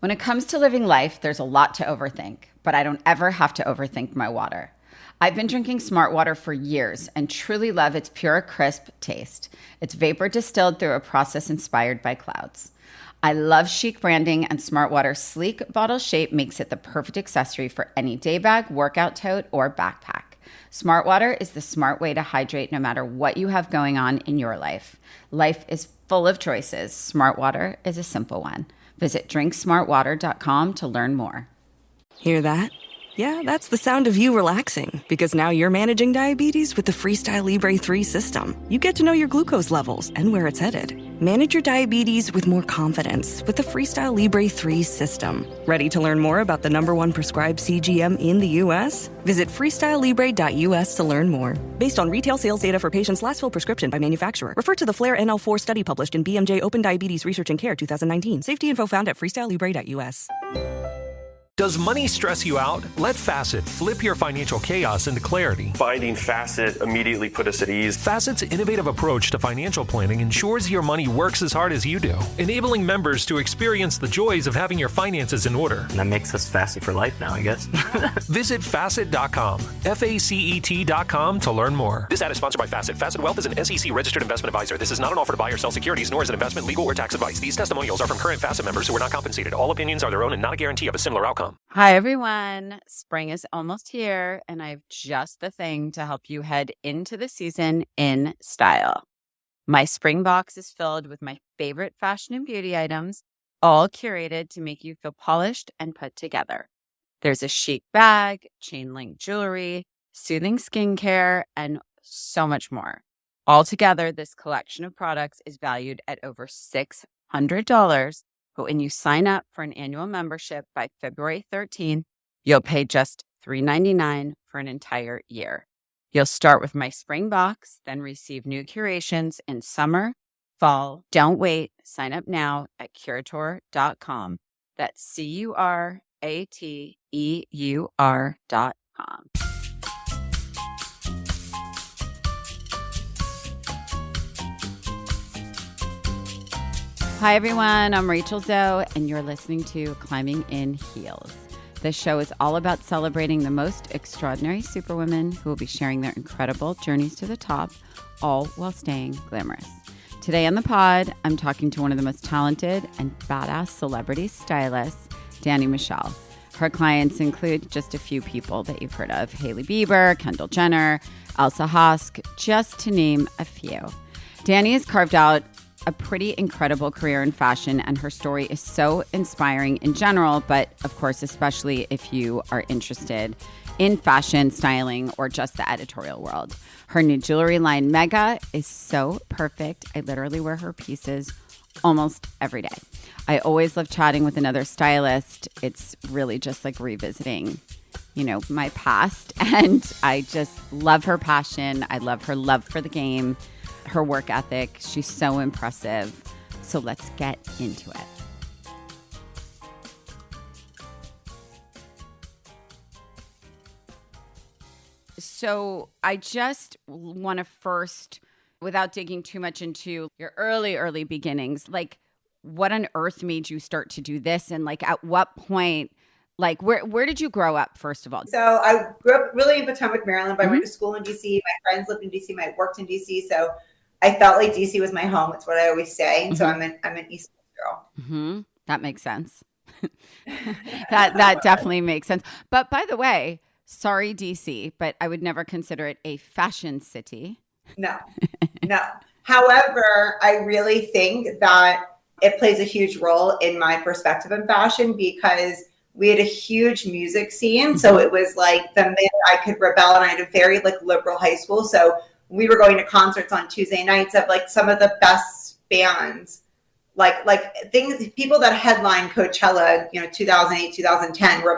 When it comes to living life, there's a lot to overthink, but I don't ever have to overthink my water. I've been drinking Smart Water for years and truly love its pure, crisp taste. It's vapor distilled through a process inspired by clouds. I love chic branding, and Smart Water's sleek bottle shape makes it the perfect accessory for any day bag, workout tote, or backpack. Smart Water is the smart way to hydrate no matter what you have going on in your life. Life is full of choices. Smart Water is a simple one. Visit drinksmartwater.com to learn more. Hear that? Yeah, that's the sound of you relaxing, because now you're managing diabetes with the Freestyle Libre 3 system. You get to know your glucose levels and where it's headed. Manage your diabetes with more confidence with the Freestyle Libre 3 system. Ready to learn more about the #1 prescribed CGM in the U.S.? Visit freestylelibre.us to learn more. Based on retail sales data for patients' last filled prescription by manufacturer. Refer to the FLAIR NL4 study published in BMJ Open Diabetes Research and Care 2019. Safety info found at freestylelibre.us. Does money stress you out? Let Facet flip your financial chaos into clarity. Finding Facet immediately put us at ease. Facet's innovative approach to financial planning ensures your money works as hard as you do, enabling members to experience the joys of having your finances in order. And that makes us Facet for life now, I guess. Visit Facet.com, FACET.com to learn more. This ad is sponsored by Facet. Facet Wealth is an SEC registered investment advisor. This is not an offer to buy or sell securities, nor is it investment, legal, or tax advice. These testimonials are from current Facet members who are not compensated. All opinions are their own and not a guarantee of a similar outcome. Hi, everyone. Spring is almost here, and I have just the thing to help you head into the season in style. My spring box is filled with my favorite fashion and beauty items, all curated to make you feel polished and put together. There's a chic bag, chain link jewelry, soothing skincare, and so much more. Altogether, this collection of products is valued at over $600. But when you sign up for an annual membership by February 13th, you'll pay just $3.99 for an entire year. You'll start with my spring box, then receive new curations in summer, fall. Don't wait. Sign up now at curator.com. That's CURATEUR.com. Hi, everyone. I'm Rachel Zoe, and you're listening to Climbing in Heels. This show is all about celebrating the most extraordinary superwomen who will be sharing their incredible journeys to the top, all while staying glamorous. Today on the pod, I'm talking to one of the most talented and badass celebrity stylists, Dani Michelle. Her clients include just a few people that you've heard of: Hailey Beiber, Kendall Jenner, Elsa Hosk, just to name a few. Dani has carved out a pretty incredible career in fashion, and her story is so inspiring in general, but of course, especially if you are interested in fashion, styling, or just the editorial world. Her new jewelry line, Mega, is so perfect. I literally wear her pieces almost every day. I always love chatting with another stylist. It's really just like revisiting, my past, and I just love her passion. I love her love for the game, her work ethic. She's so impressive. So let's get into it. So I just want to first, without digging too much into your early beginnings, like what on earth made you start to do this? And like at what point, like where did you grow up, first of all? So I grew up really in Potomac, Maryland, but I went to school in DC. My friends lived in DC. I worked in DC. So I felt like DC was my home. It's what I always say. And so I'm an East Coast girl. Mm-hmm. That makes sense. that definitely makes sense. But by the way, sorry, DC, but I would never consider it a fashion city. No. However, I really think that it plays a huge role in my perspective in fashion, because we had a huge music scene. So it was like the minute I could rebel, and I had a very liberal high school. So we were going to concerts on Tuesday nights of some of the best bands, people that headlined Coachella, 2008, 2010, were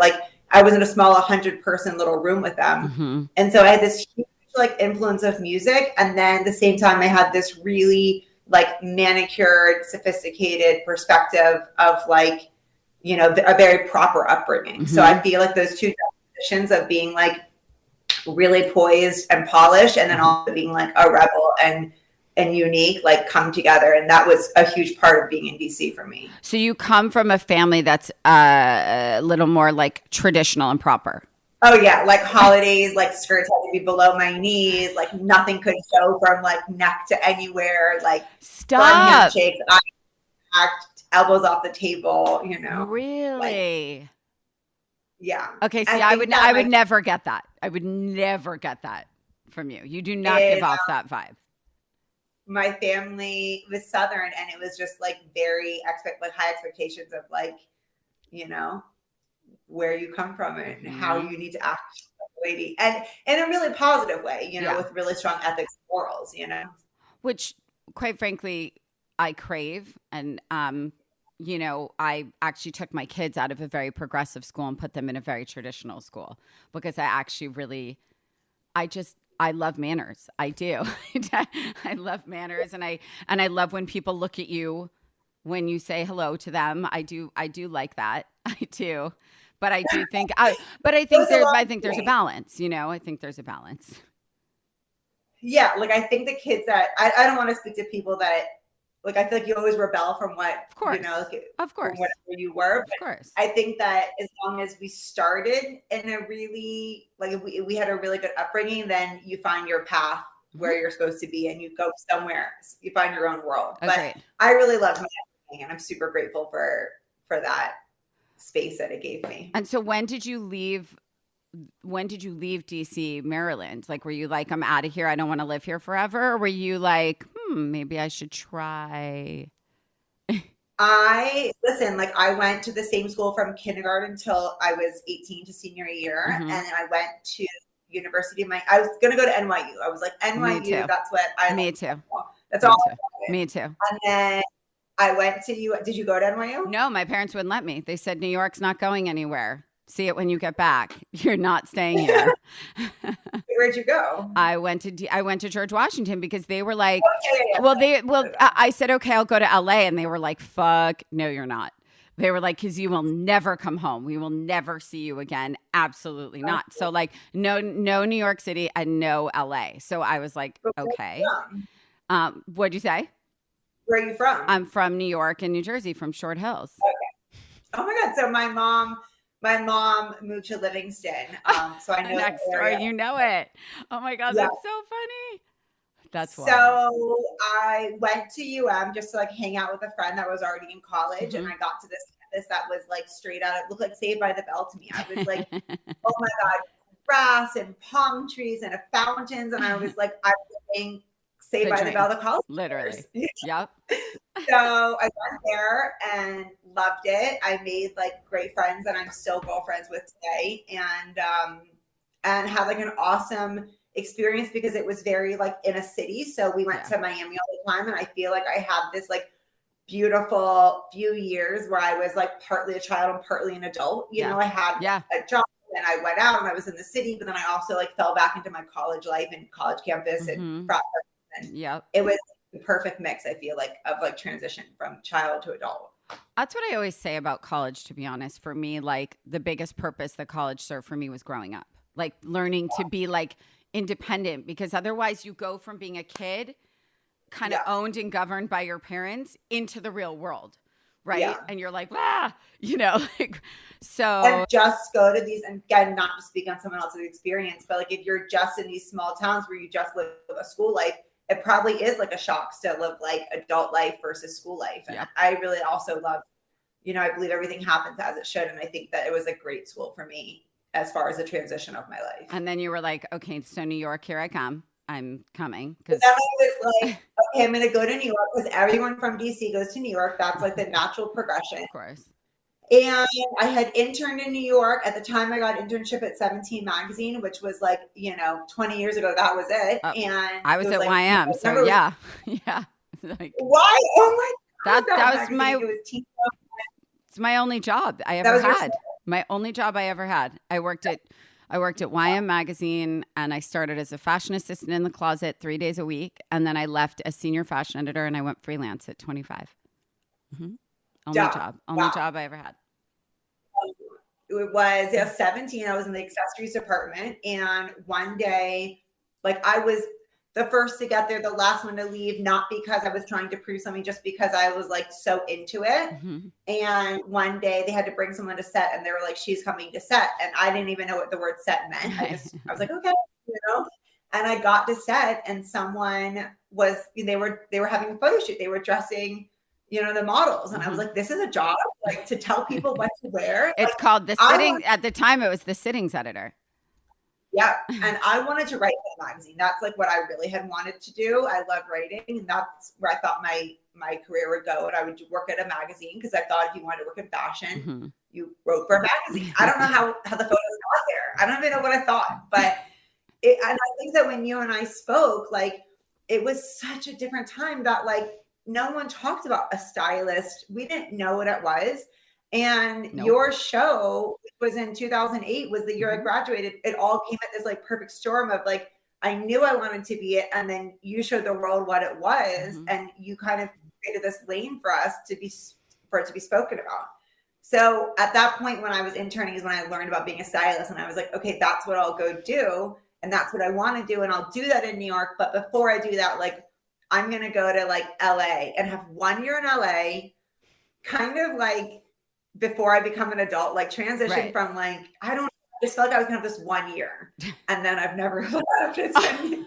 I was in a small 100-person little room with them. Mm-hmm. And so I had this huge influence of music. And then at the same time, I had this really manicured, sophisticated perspective of a very proper upbringing. Mm-hmm. So I feel like those two definitions of being really poised and polished, and then also being a rebel and and unique like come together. And that was a huge part of being in DC for me. So you come from a family that's a little more like traditional and proper. Oh yeah, like holidays, like skirts had to be below my knees, like nothing could show from like neck to anywhere, like Stop. firm handshakes, eye contact, elbows off the table, you know. Really? Like, yeah. Okay, see, I would never get that. I would never get that from you. You do not give off that vibe. My family was Southern, and it was just like very high expectations of like, you know, where you come from and how you need to act like a lady, and in a really positive way, you know, with really strong ethics and morals, you know. Which, quite frankly, I crave. And, you know, I actually took my kids out of a very progressive school and put them in a very traditional school because I actually really, I love manners. I do. I love manners, and I love when people look at you when you say hello to them. I do like that. I do. But I do think I think there's a balance, you know. I think there's a balance. Yeah, like I think the kids that I don't want to speak to people that like I feel like you always rebel from what of course. You know, like, of course, from whatever you were. But of course, I think that as long as we started in a really like if we had a really good upbringing, then you find your path where you're supposed to be, and you go somewhere. You find your own world. Agreed. But I really love my upbringing, and I'm super grateful for that space that it gave me. And so when did you leave DC, Maryland? Like, were you like, I'm out of here, I don't want to live here forever? Or were you like, maybe I should try? I went to the same school from kindergarten till I was 18 to senior year. And then I went to university. I was going to go to NYU. I was like, NYU, that's what I Me too. That's all. Me too. And then I went to you. Did you go to NYU? No, my parents wouldn't let me. They said, New York's not going anywhere. See it when you get back. You're not staying here. Where'd you go? I went to George Washington because they were like, I said, okay, I'll go to LA. And they were like, fuck, no, you're not. They were like, because you will never come home. We will never see you again. Absolutely not. So like, no New York City and no LA. So I was like, okay. What'd you say? Where are you from? I'm from New York and New Jersey, from Short Hills. Okay. Oh my God. So my mom moved to Livingston. So I know next door. You know it. Oh my God. Yeah. That's so funny. That's wild. So I went to just to like hang out with a friend that was already in college. And I got to this campus that was like straight out. It looked like Saved by the Bell to me. I was like, oh my God, grass and palm trees and fountains. And I was like, I'm living Saved by the Bell, the college. Literally. Yep. So I went there and loved it. I made like great friends that I'm still girlfriends with today, and had like an awesome experience because it was very like in a city. So we went to Miami all the time, and I feel like I had this like beautiful few years where I was like partly a child and partly an adult. You know, I had a job. And I went out and I was in the city, but then I also like fell back into my college life and college campus and frat. And it was the perfect mix, I feel like, of like transition from child to adult. That's what I always say about college, to be honest. For me, like the biggest purpose that college served for me was growing up, like learning to be like independent, because otherwise you go from being a kid kind of owned and governed by your parents into the real world. Right. Yeah. And you're like, you know, like, so. And just go to these, and again, not to speak on someone else's experience, but like if you're just in these small towns where you just live a school life, it probably is like a shock to live like adult life versus school life. And I really also love, you know, I believe everything happens as it should. And I think that it was a great school for me as far as the transition of my life. And then you were like, okay, so New York, here I come. I'm coming. Then I was like, okay, I'm going to go to New York because everyone from DC goes to New York. That's like the natural progression. Of course. And I had interned in New York. At the time, I got an internship at 17 magazine, which was like, you know, 20 years ago, that was it. And I was at like, YM. So yeah. Like, why? Oh my God. That was my, it's my only job I ever had. My only job I ever had. I worked at YM magazine, and I started as a fashion assistant in the closet 3 days a week. And then I left as senior fashion editor, and I went freelance at 25. Only job I ever had. It was 17. I was in the accessories department. And one day, like the the first to get there, the last one to leave, not because I was trying to prove something, just because I was like so into it. Mm-hmm. And one day they had to bring someone to set and they were like, she's coming to set. And I didn't even know what the word set meant. I was like, okay, and I got to set and someone they were having a photo shoot. They were dressing, the models. And I was like, this is a job, like to tell people what to wear. It's called the sitting. At the time, it was the sittings editor. Yeah. And I wanted to write that magazine. That's like what I really had wanted to do. I love writing. And that's where I thought my career would go. And I would work at a magazine because I thought if you wanted to work in fashion, you wrote for a magazine. I don't know how the photos got there. I don't even know what I thought. But and I think that when you and I spoke, like it was such a different time that like no one talked about a stylist. We didn't know what it was. And your show, which was in 2008, was the year I graduated. It all came at this like perfect storm of like, I knew I wanted to be it. And then you showed the world what it was. And you kind of created this lane for us for it to be spoken about. So at that point, when I was interning is when I learned about being a stylist. And I was like, okay, that's what I'll go do. And that's what I want to do. And I'll do that in New York. But before I do that, like, I'm going to go to like LA and have 1 year in LA, kind of like, before I become an adult, like transition from like, I just felt like I was gonna have this 1 year and then I've never left. It's been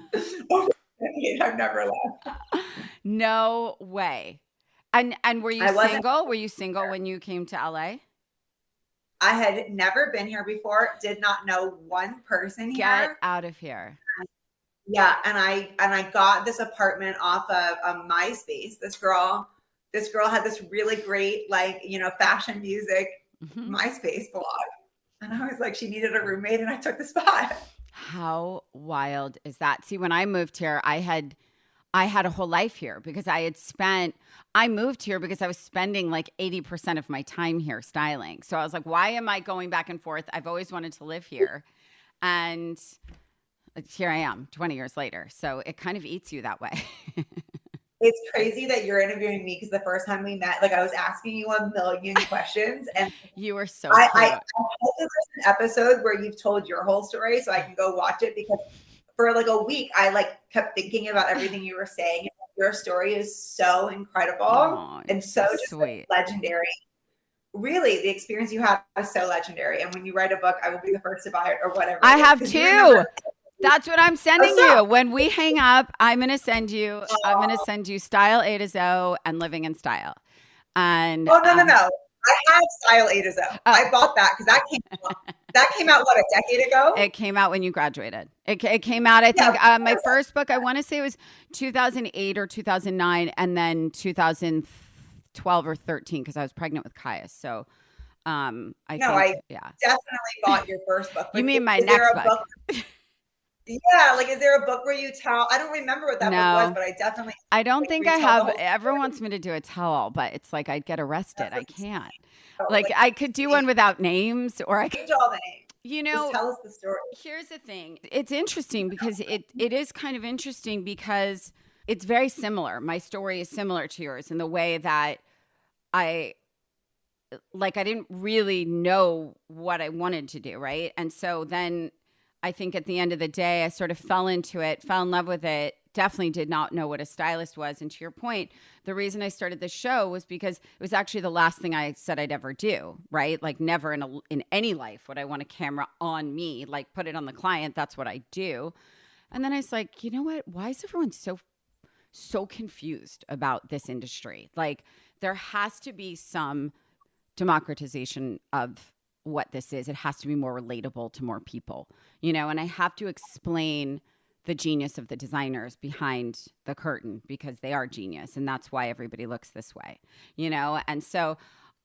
over a decade, I've never left. No way. And were you single? Were you single when you came to LA? I had never been here before, did not know one person here. Get out of here. Yeah. And I got this apartment off of MySpace. This girl had this really great, like, fashion music MySpace blog. And I was like, she needed a roommate and I took the spot. How wild is that? See, when I moved here, I had a whole life here because I moved here because I was spending like 80% of my time here styling. So I was like, why am I going back and forth? I've always wanted to live here. And here I am 20 years later. So it kind of eats you that way. It's crazy that you're interviewing me because the first time we met, like I was asking you 1,000,000 questions, and you were so I hope there's an episode where you've told your whole story so I can go watch it, because for like a week I like kept thinking about everything you were saying. Your story is so incredible and so just sweet, legendary. Really, the experience you have is so legendary. And when you write a book, I will be the first to buy it or whatever. I have two. That's what I'm sending you. When we hang up, I'm going to send you Style A to Zo and Living in Style. And no. I have Style A to Zo. I bought that because that came out what, a decade ago? It came out when you graduated. It came out, I think, my first book, I want to say it was 2008 or 2009, and then 2012 or 13 because I was pregnant with Caius. So I definitely bought your first book. You mean my next book? Yeah, like is there a book where you tell? I don't remember what that book was, but I don't think I have. Everyone wants me to do a tell-all, but it's like I'd get arrested. I can't. Like I could do one without names, or I could do all the names. Just tell us the story. Here's the thing. It's interesting because it is kind of interesting because it's very similar. My story is similar to yours in the way that I didn't really know what I wanted to do, right? And so then I think at the end of the day, I sort of fell into it, fell in love with it, definitely did not know what a stylist was. And to your point, the reason I started the show was because it was actually the last thing I said I'd ever do, right? Like never in any life would I want a camera on me, like put it on the client. That's what I do. And then I was like, you know what? Why is everyone so confused about this industry? Like there has to be some democratization of what this is. It has to be more relatable to more people, and I have to explain the genius of the designers behind the curtain because they are genius. And that's why everybody looks this way, And so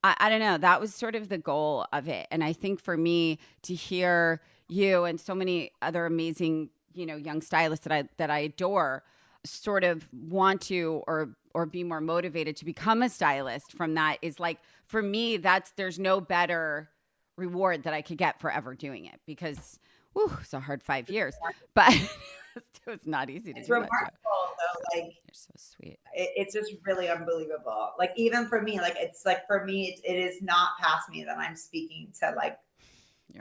I don't know, that was sort of the goal of it. And I think for me to hear you and so many other amazing, young stylists that I adore sort of want to, or be more motivated to become a stylist from that is like, for me, there's no better reward that I could get for ever doing it because it's a hard 5 years, but it was not easy to do. It's remarkable though. Like you're so sweet. It's just really unbelievable. Like even for me, like it's like for me, it is not past me that I'm speaking to like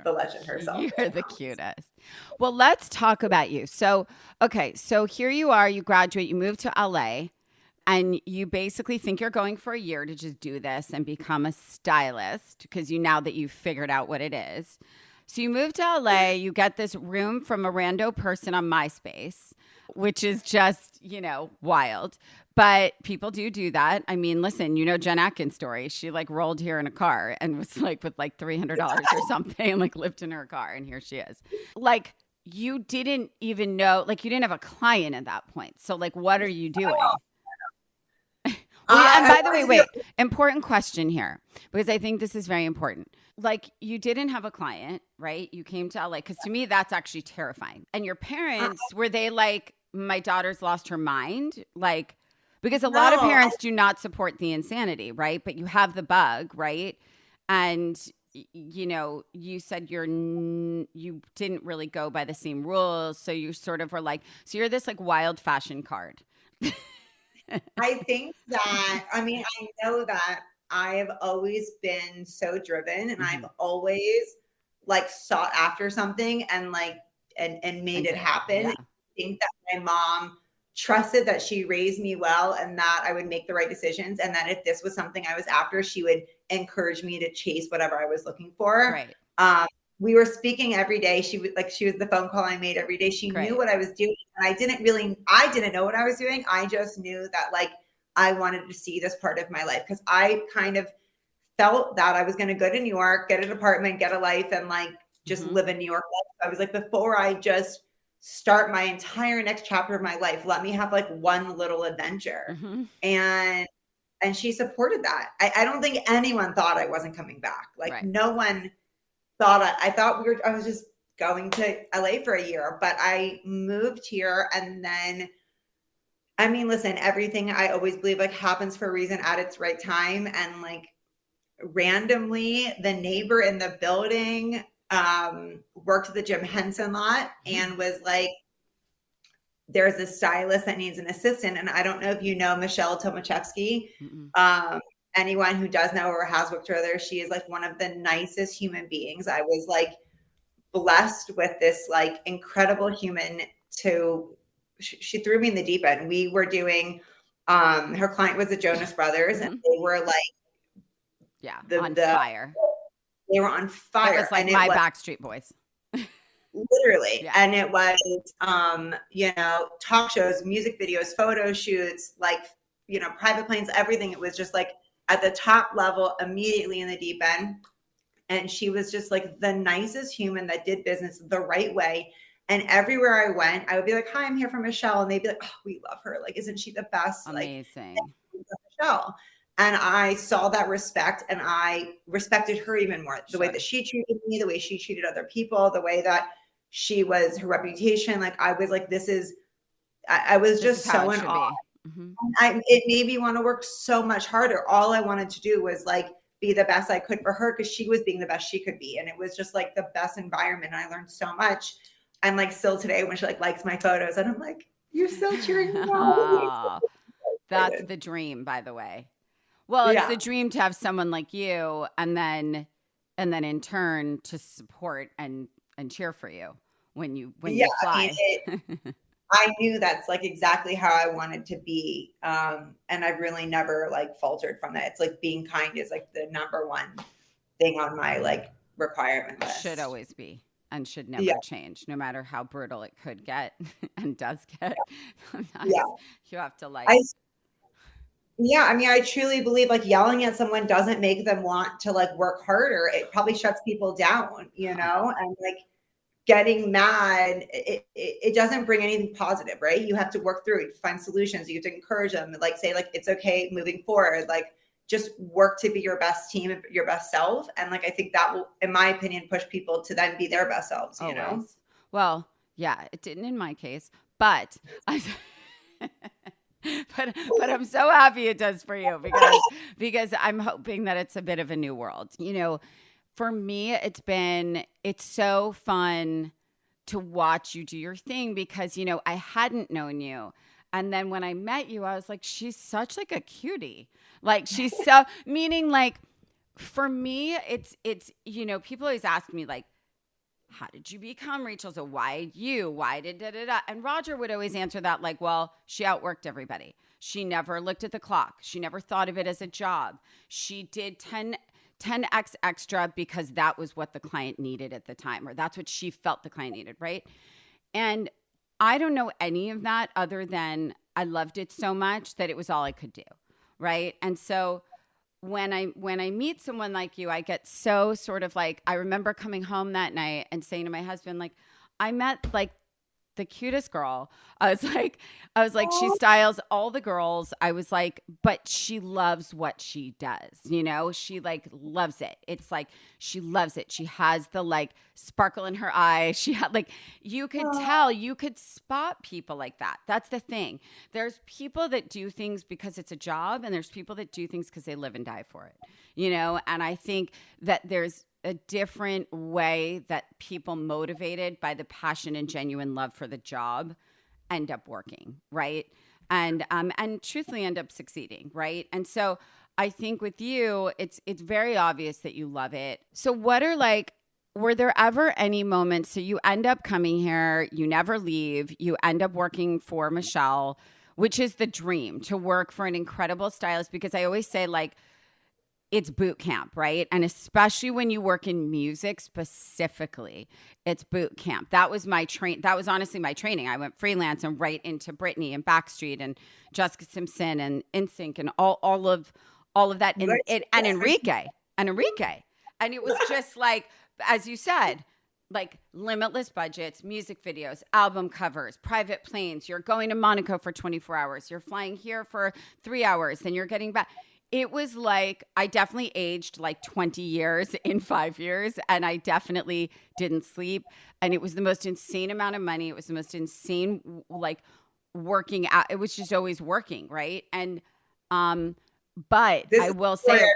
the legend herself. You're the cutest. Well, let's talk about you. So, okay, so here you are, you graduate, you move to LA, and you basically think you're going for a year to just do this and become a stylist because now that you've figured out what it is. So you move to LA, you get this room from a rando person on MySpace, which is just, wild. But people do that. I mean, listen, Jen Atkins' story. She rolled here in a car and was with $300 or something and lived in her car. And here she is. You didn't even know, you didn't have a client at that point. So what are you doing? And by the way, wait, important question here, because I think this is very important. You didn't have a client, right? You came to LA, because to me, that's actually terrifying. And your parents, were they my daughter's lost her mind? Because a lot of parents do not support the insanity, right? But you have the bug, right? And, you said you didn't really go by the same rules. So you sort of were so you're this wild fashion card. I think that, I know that I've always been so driven and I've always sought after something and and made it happen. Yeah. I think that my mom trusted that she raised me well and that I would make the right decisions. And that if this was something I was after, she would encourage me to chase whatever I was looking for. Right. We were speaking every day. She was the phone call I made every day. She knew what I was doing. And I didn't know what I was doing. I just knew that I wanted to see this part of my life because I kind of felt that I was going to go to New York, get an apartment, get a life and just live in New York. I was before I just start my entire next chapter of my life, let me have one little adventure. And she supported that. I don't think anyone thought I wasn't coming back. No one thought I thought I was just going to LA for a year, but I moved here and then, listen, everything I always believe happens for a reason at its right time. And randomly the neighbor in the building worked at the Jim Henson lot and was there's a stylist that needs an assistant. And I don't know if you know Michelle Tomaszewski. Anyone who does know her or has worked with her, she is one of the nicest human beings. I was blessed with this incredible human she threw me in the deep end. We were doing, her client was the Jonas Brothers and they were on fire. They were on fire. It was my Backstreet Boys. Literally. Yeah. And it was, talk shows, music videos, photo shoots, private planes, everything. It was just at the top level, immediately in the deep end. And she was just the nicest human that did business the right way. And everywhere I went, I would be hi, I'm here for Michelle. And they'd be oh, we love her. Isn't she the best? Amazing. Michelle. And I saw that respect and I respected her even more. The way that she treated me, the way she treated other people, the way that she was, her reputation. I was I was just so in awe. It made me want to work so much harder. All I wanted to do was be the best I could for her because she was being the best she could be. And it was just the best environment. And I learned so much. And still today when she likes my photos and I'm you're still cheering me on. That's the dream, by the way. Well, it's the dream to have someone like you and then in turn to support and cheer for you when you fly. I knew that's exactly how I wanted to be. And I've really never faltered from that. It's being kind is the number one thing on my requirement list. Should always be and should never change, no matter how brutal it could get and does get. You have to I truly believe yelling at someone doesn't make them want to work harder. It probably shuts people down, and getting mad, it doesn't bring anything positive, right? You have to work through it, find solutions. You have to encourage them, say it's okay moving forward. Just work to be your best team, your best self. And I think that will, in my opinion, push people to then be their best selves, you know? Well, yeah, it didn't in my case, but but I'm so happy it does for you because I'm hoping that it's a bit of a new world. For me, it's so fun to watch you do your thing because, I hadn't known you. And then when I met you, I was she's such a cutie. She's so, meaning for me, it's, people always ask me how did you become Rachel? So why you? Why did da-da-da? And Roger would always answer that like, well, she outworked everybody. She never looked at the clock. She never thought of it as a job. She did 10x extra because that was what the client needed at the time, or that's what she felt the client needed, right? And I don't know any of that other than I loved it so much that it was all I could do, right? And so when I meet someone like you, I get so sort of like, I remember coming home that night and saying to my husband, like, I met like the cutest girl. I was like, she styles all the girls. I was like, but she loves what she does. You know, she like loves it. It's like, she loves it. She has the like sparkle in her eye. She had like, you could tell, you could spot people like that. That's the thing. There's people that do things because it's a job, and there's people that do things because they live and die for it, you know? And I think that there's a different way that people motivated by the passion and genuine love for the job end up working, right? And truthfully end up succeeding, right? And so I think with you, it's very obvious that you love it. So were there ever any moments, so you end up coming here, you never leave, you end up working for Michelle, which is the dream, to work for an incredible stylist, because I always say like, it's boot camp, right? And especially when you work in music specifically, it's boot camp. That was that was honestly my training. I went freelance and right into Britney and Backstreet and Jessica Simpson and NSYNC and all of that and Enrique. And it was just like, as you said, like limitless budgets, music videos, album covers, private planes. You're going to Monaco for 24 hours. You're flying here for 3 hours. Then you're getting back. It was like, I definitely aged like 20 years in 5 years, and I definitely didn't sleep. And it was the most insane amount of money. It was the most insane, like, working out. It was just always working, right? And, but I will say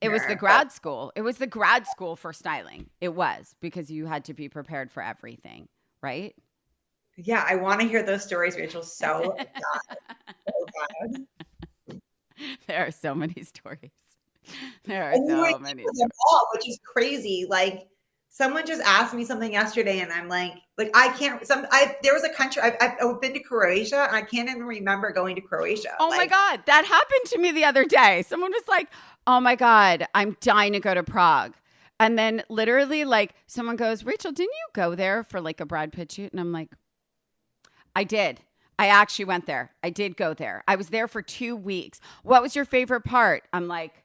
it was the grad school. It was the grad school for styling. It was, because you had to be prepared for everything, right? Yeah, I want to hear those stories, Rachel, so bad. So bad. There are so many stories. There are so many stories. Which is crazy. Like, someone just asked me something yesterday, and I'm like I can't. There was a country I've been to Croatia, and I can't even remember going to Croatia. Oh my God, that happened to me the other day. Someone was like, "Oh my God, I'm dying to go to Prague," and then literally, like, someone goes, "Rachel, didn't you go there for like a Brad Pitt shoot?" And I'm like, "I did. I actually went there. I did go there. I was there for 2 weeks. What was your favorite part?" I'm like,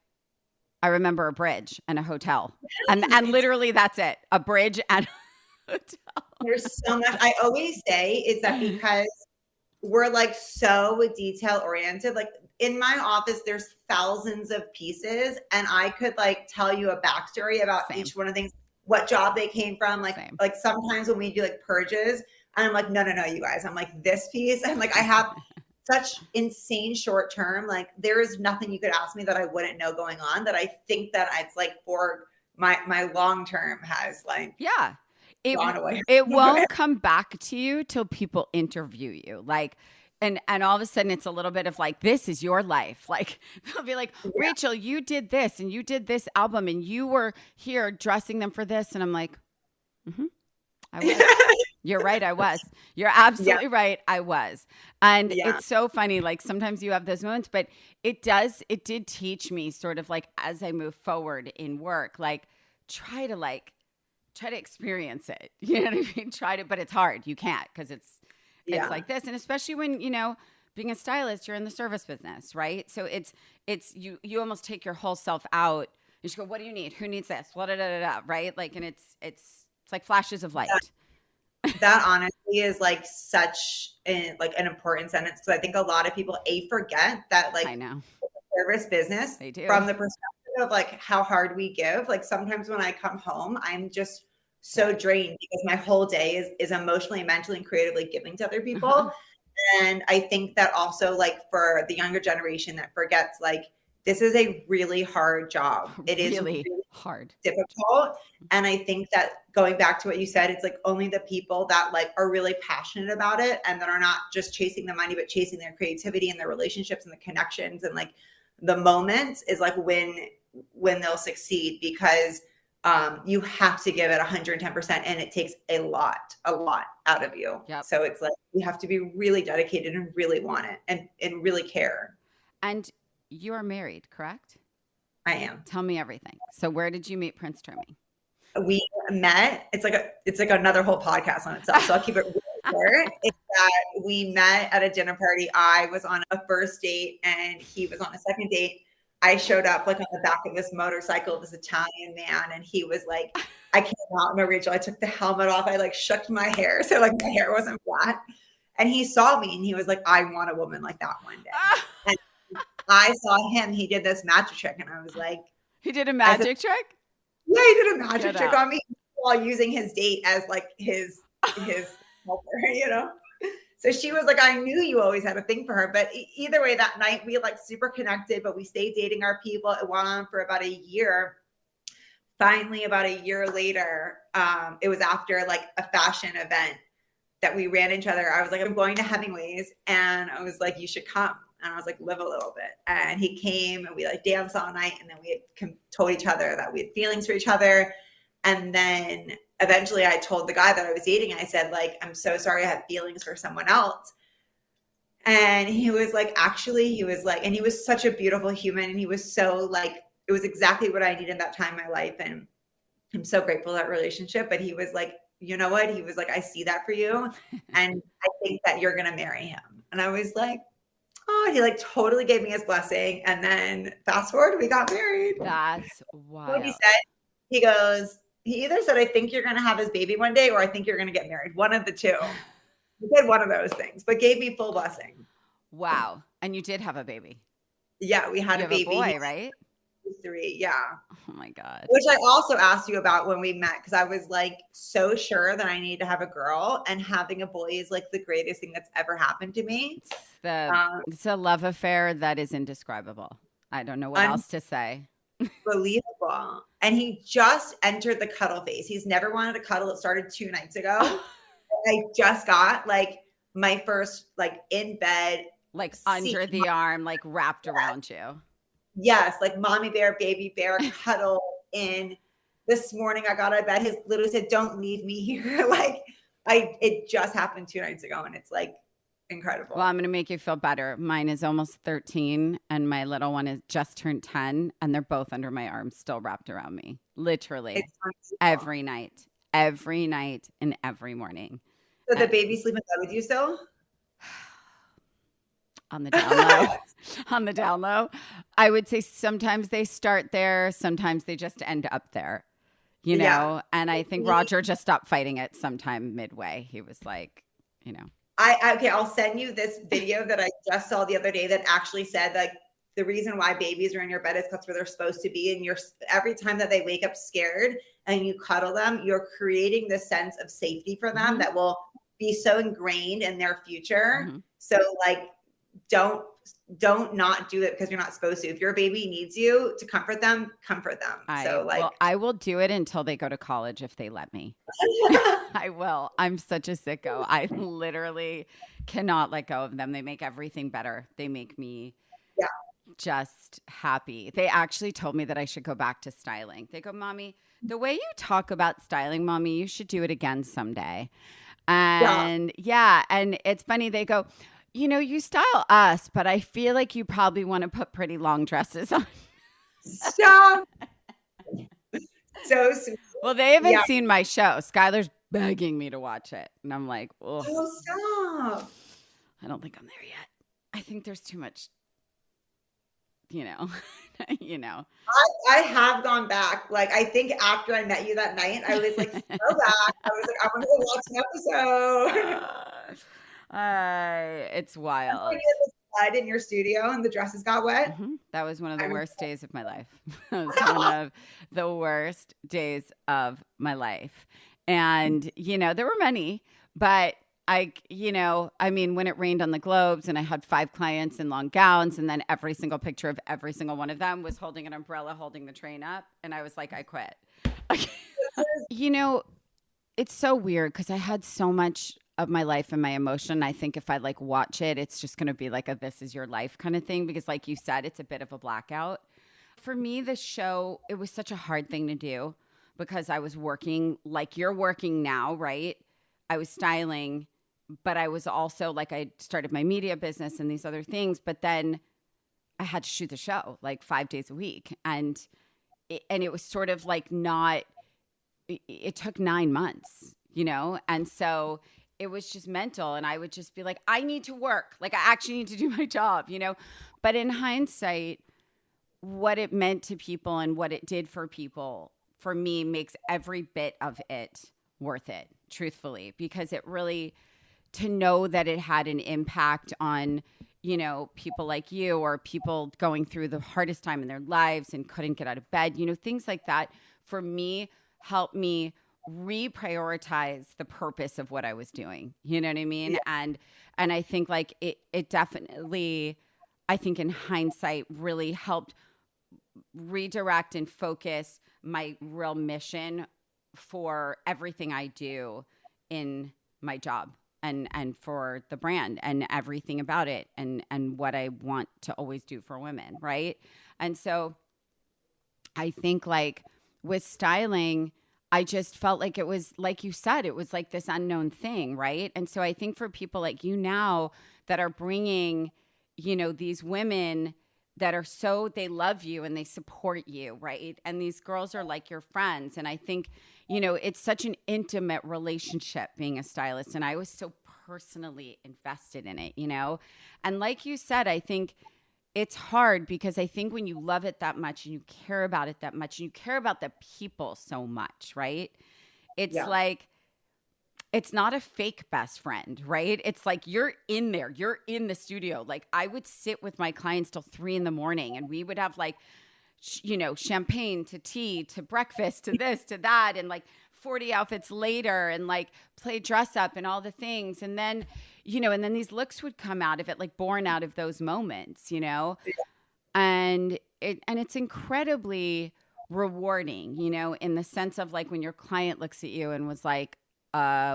I remember a bridge and a hotel. And literally that's it. A bridge and a hotel. There's so much. I always say is that because we're like so detail oriented, like in my office, there's thousands of pieces, and I could like tell you a backstory about each one of the things, what job they came from. Like sometimes when we do like purges, and I'm like, no, you guys. I'm like, this piece. And like, I have such insane short term. Like, there is nothing you could ask me that I wouldn't know going on, that I think that it's like for my long term has like gone away. It won't come back to you till people interview you. Like, and all of a sudden it's a little bit of like, this is your life. Like, they'll be like, Rachel, you did this and you did this album and you were here dressing them for this. And I'm like, I was. You're right. I was. You're absolutely right. I was. And it's so funny. Like, sometimes you have those moments, but it did teach me sort of like, as I move forward in work, like try to experience it. You know what I mean? But it's hard. You can't, because it's like this. And especially when, you know, being a stylist, you're in the service business, right? So it's you almost take your whole self out. You just go, what do you need? Who needs this? Blah, blah, blah, blah, right? Like, and it's like flashes of light. That honestly is like such an important sentence, because I think a lot of people forget that, like, I know, service business, they do, from the perspective of like how hard we give. Like, sometimes when I come home, I'm just so drained because my whole day is emotionally, mentally, and creatively giving to other people. And I think that also, like, for the younger generation that forgets, like, this is a really hard job. It is really hard, difficult. And I think that, going back to what you said, it's like only the people that like are really passionate about it and that are not just chasing the money, but chasing their creativity and their relationships and the connections and like the moments, is like when they'll succeed. Because you have to give it 110%, and it takes a lot out of you. Yep. So it's like you have to be really dedicated and really want it and really care. And you are married, correct? I am. Tell me everything. So where did you meet Prince Charming? We met. It's like another whole podcast on itself. So I'll keep it really short. It's that we met at a dinner party. I was on a first date and he was on a second date. I showed up like on the back of this motorcycle, this Italian man, and he was like, I came out, no, Rachel, I took the helmet off. I like shook my hair. So like my hair wasn't flat. And he saw me and he was like, I want a woman like that one day. And I saw him, he did this magic trick. And I was like, he did a magic trick? Yeah, he did a magic trick on me while using his date as like his helper, you know? So she was like, I knew you always had a thing for her. But either way, that night we like super connected, but we stayed dating our people. It went on for about a year. Finally, about a year later, it was after like a fashion event that we ran into each other. I was like, I'm going to Hemingway's. And I was like, you should come. And I was like, live a little bit. And he came and we like danced all night. And then we had told each other that we had feelings for each other. And then eventually I told the guy that I was dating, I said, like, I'm so sorry I have feelings for someone else. And he was like, actually, he was like, and he was such a beautiful human. And he was so like, it was exactly what I needed that time in my life. And I'm so grateful for that relationship. But he was like, you know what? He was like, I see that for you. And I think that you're going to marry him. And I was like, oh, he like totally gave me his blessing. And then fast forward, we got married. That's wild. What he said, he goes, he either said, I think you're going to have his baby one day, or I think you're going to get married. One of the two. He did one of those things, but gave me full blessing. Wow. And you did have a baby. Yeah, we had a baby. A boy, right? 3, yeah. Oh my God. Which I also asked you about when we met, because I was like so sure that I needed to have a girl, and having a boy is like the greatest thing that's ever happened to me. It's a love affair that is indescribable. I don't know what else to say. Unbelievable. And he just entered the cuddle phase. He's never wanted to cuddle. It started 2 nights ago. I just got like my first like in bed, like under the arm, like wrapped around you. Yes, like mommy bear, baby bear, cuddle in. This morning I got out of bed. His literally said, don't leave me here. Like it just happened 2 nights ago, and it's like incredible. Well, I'm going to make you feel better. Mine is almost 13 and my little one is just turned 10, and they're both under my arm, still wrapped around me. Literally every night and every morning. So the baby sleep in bed with you still? On the down low. On the down low. I would say sometimes they start there. Sometimes they just end up there, you know? Yeah. And I think Roger just stopped fighting it sometime midway. He was like, you know. Okay, I'll send you this video that I just saw the other day that actually said like the reason why babies are in your bed is because where they're supposed to be. And every time that they wake up scared and you cuddle them, you're creating this sense of safety for them that will be so ingrained in their future. So like, don't not do it because you're not supposed to. If your baby needs you to comfort them. I will do it until they go to college if they let me. I will. I'm such a sicko. I literally cannot let go of them. They make everything better. They make me just happy. They actually told me that I should go back to styling. They go, Mommy, the way you talk about styling, Mommy, you should do it again someday. And and it's funny. They go, you know, you style us, but I feel like you probably want to put pretty long dresses on. Stop. So sweet. Well, they haven't seen my show. Skylar's begging me to watch it. And I'm like, oh, stop. I don't think I'm there yet. I think there's too much, you know. I have gone back. Like, I think after I met you that night, I was like, go back. I was like, I want to go watch an episode. It's wild. Blood in your studio and the dresses got wet. That was one of the worst days of my life. It was one of the worst days of my life. And, you know, there were many, but when it rained on the Globes and I had 5 clients in long gowns, and then every single picture of every single one of them was holding an umbrella, holding the train up. And I was like, I quit. You know, it's so weird because I had so much of my life and my emotion. I think if I like watch it, it's just going to be like a this is your life kind of thing, because like you said, it's a bit of a blackout. For me, this show, it was such a hard thing to do because I was working like you're working now, right? I was styling, but I was also like, I started my media business and these other things, but then I had to shoot the show like 5 days a week. And it was sort of like it took 9 months, And so it was just mental. And I would just be like, I need to work. Like, I actually need to do my job, But in hindsight, what it meant to people and what it did for people, for me, makes every bit of it worth it, truthfully, because it really, to know that it had an impact on, people like you or people going through the hardest time in their lives and couldn't get out of bed, things like that, for me, helped me reprioritize the purpose of what I was doing. You know what I mean? Yeah. And I think like it definitely, I think in hindsight, really helped redirect and focus my real mission for everything I do in my job and for the brand and everything about it and what I want to always do for women, right? And so I think like with styling, I just felt like it was, like you said, it was like this unknown thing, right? And so I think for people like you now that are bringing, these women that are they love you and they support you, right? And these girls are like your friends. And I think, it's such an intimate relationship being a stylist. And I was so personally invested in it, And like you said, I think it's hard because I think when you love it that much and you care about it that much and you care about the people so much, right? It's like, it's not a fake best friend, right? It's like you're in there, you're in the studio. Like I would sit with my clients till 3 a.m. and we would have like, champagne to tea to breakfast to this to that and like 40 outfits later and like play dress up and all the things. And then, and then these looks would come out of it, like born out of those moments, and it's incredibly rewarding, in the sense of like when your client looks at you and was like,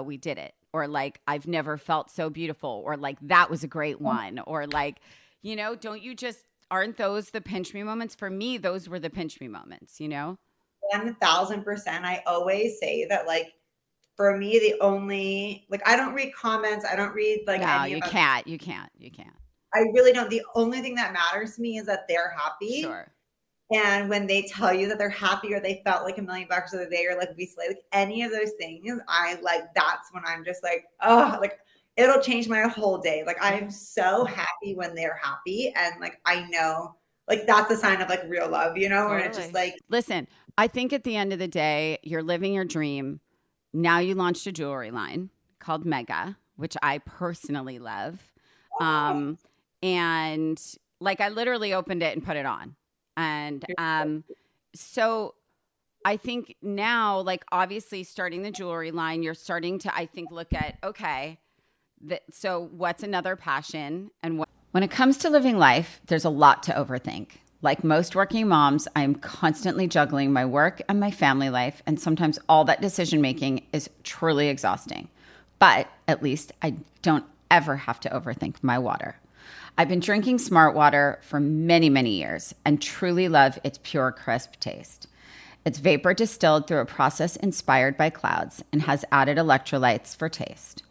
we did it. Or like, I've never felt so beautiful. Or like, that was a great one. Or like, aren't those the pinch me moments? For me, those were the pinch me moments, 1000%. I always say that like, for me, the only, like, I don't read comments. I don't read like, no, you can't. I really don't. The only thing that matters to me is that they're happy. Sure. And when they tell you that they're happy or they felt like $1 million the other day or like we slay, like any of those things, that's when I'm just like, oh, like it'll change my whole day. Like I am so happy when they're happy. And like, I know like that's a sign of like real love, Totally. And it's just like, listen, I think at the end of the day, you're living your dream. Now you launched a jewelry line called Mega, which I personally love. And like I literally opened it and put it on. And so I think now, like obviously starting the jewelry line, you're starting to, I think, look at, okay, so what's another passion? And when it comes to living life, there's a lot to overthink. Like most working moms, I'm constantly juggling my work and my family life. And sometimes all that decision making is truly exhausting. But at least I don't ever have to overthink my water. I've been drinking Smart Water for many, many years and truly love its pure, crisp taste. It's vapor distilled through a process inspired by clouds and has added electrolytes for taste.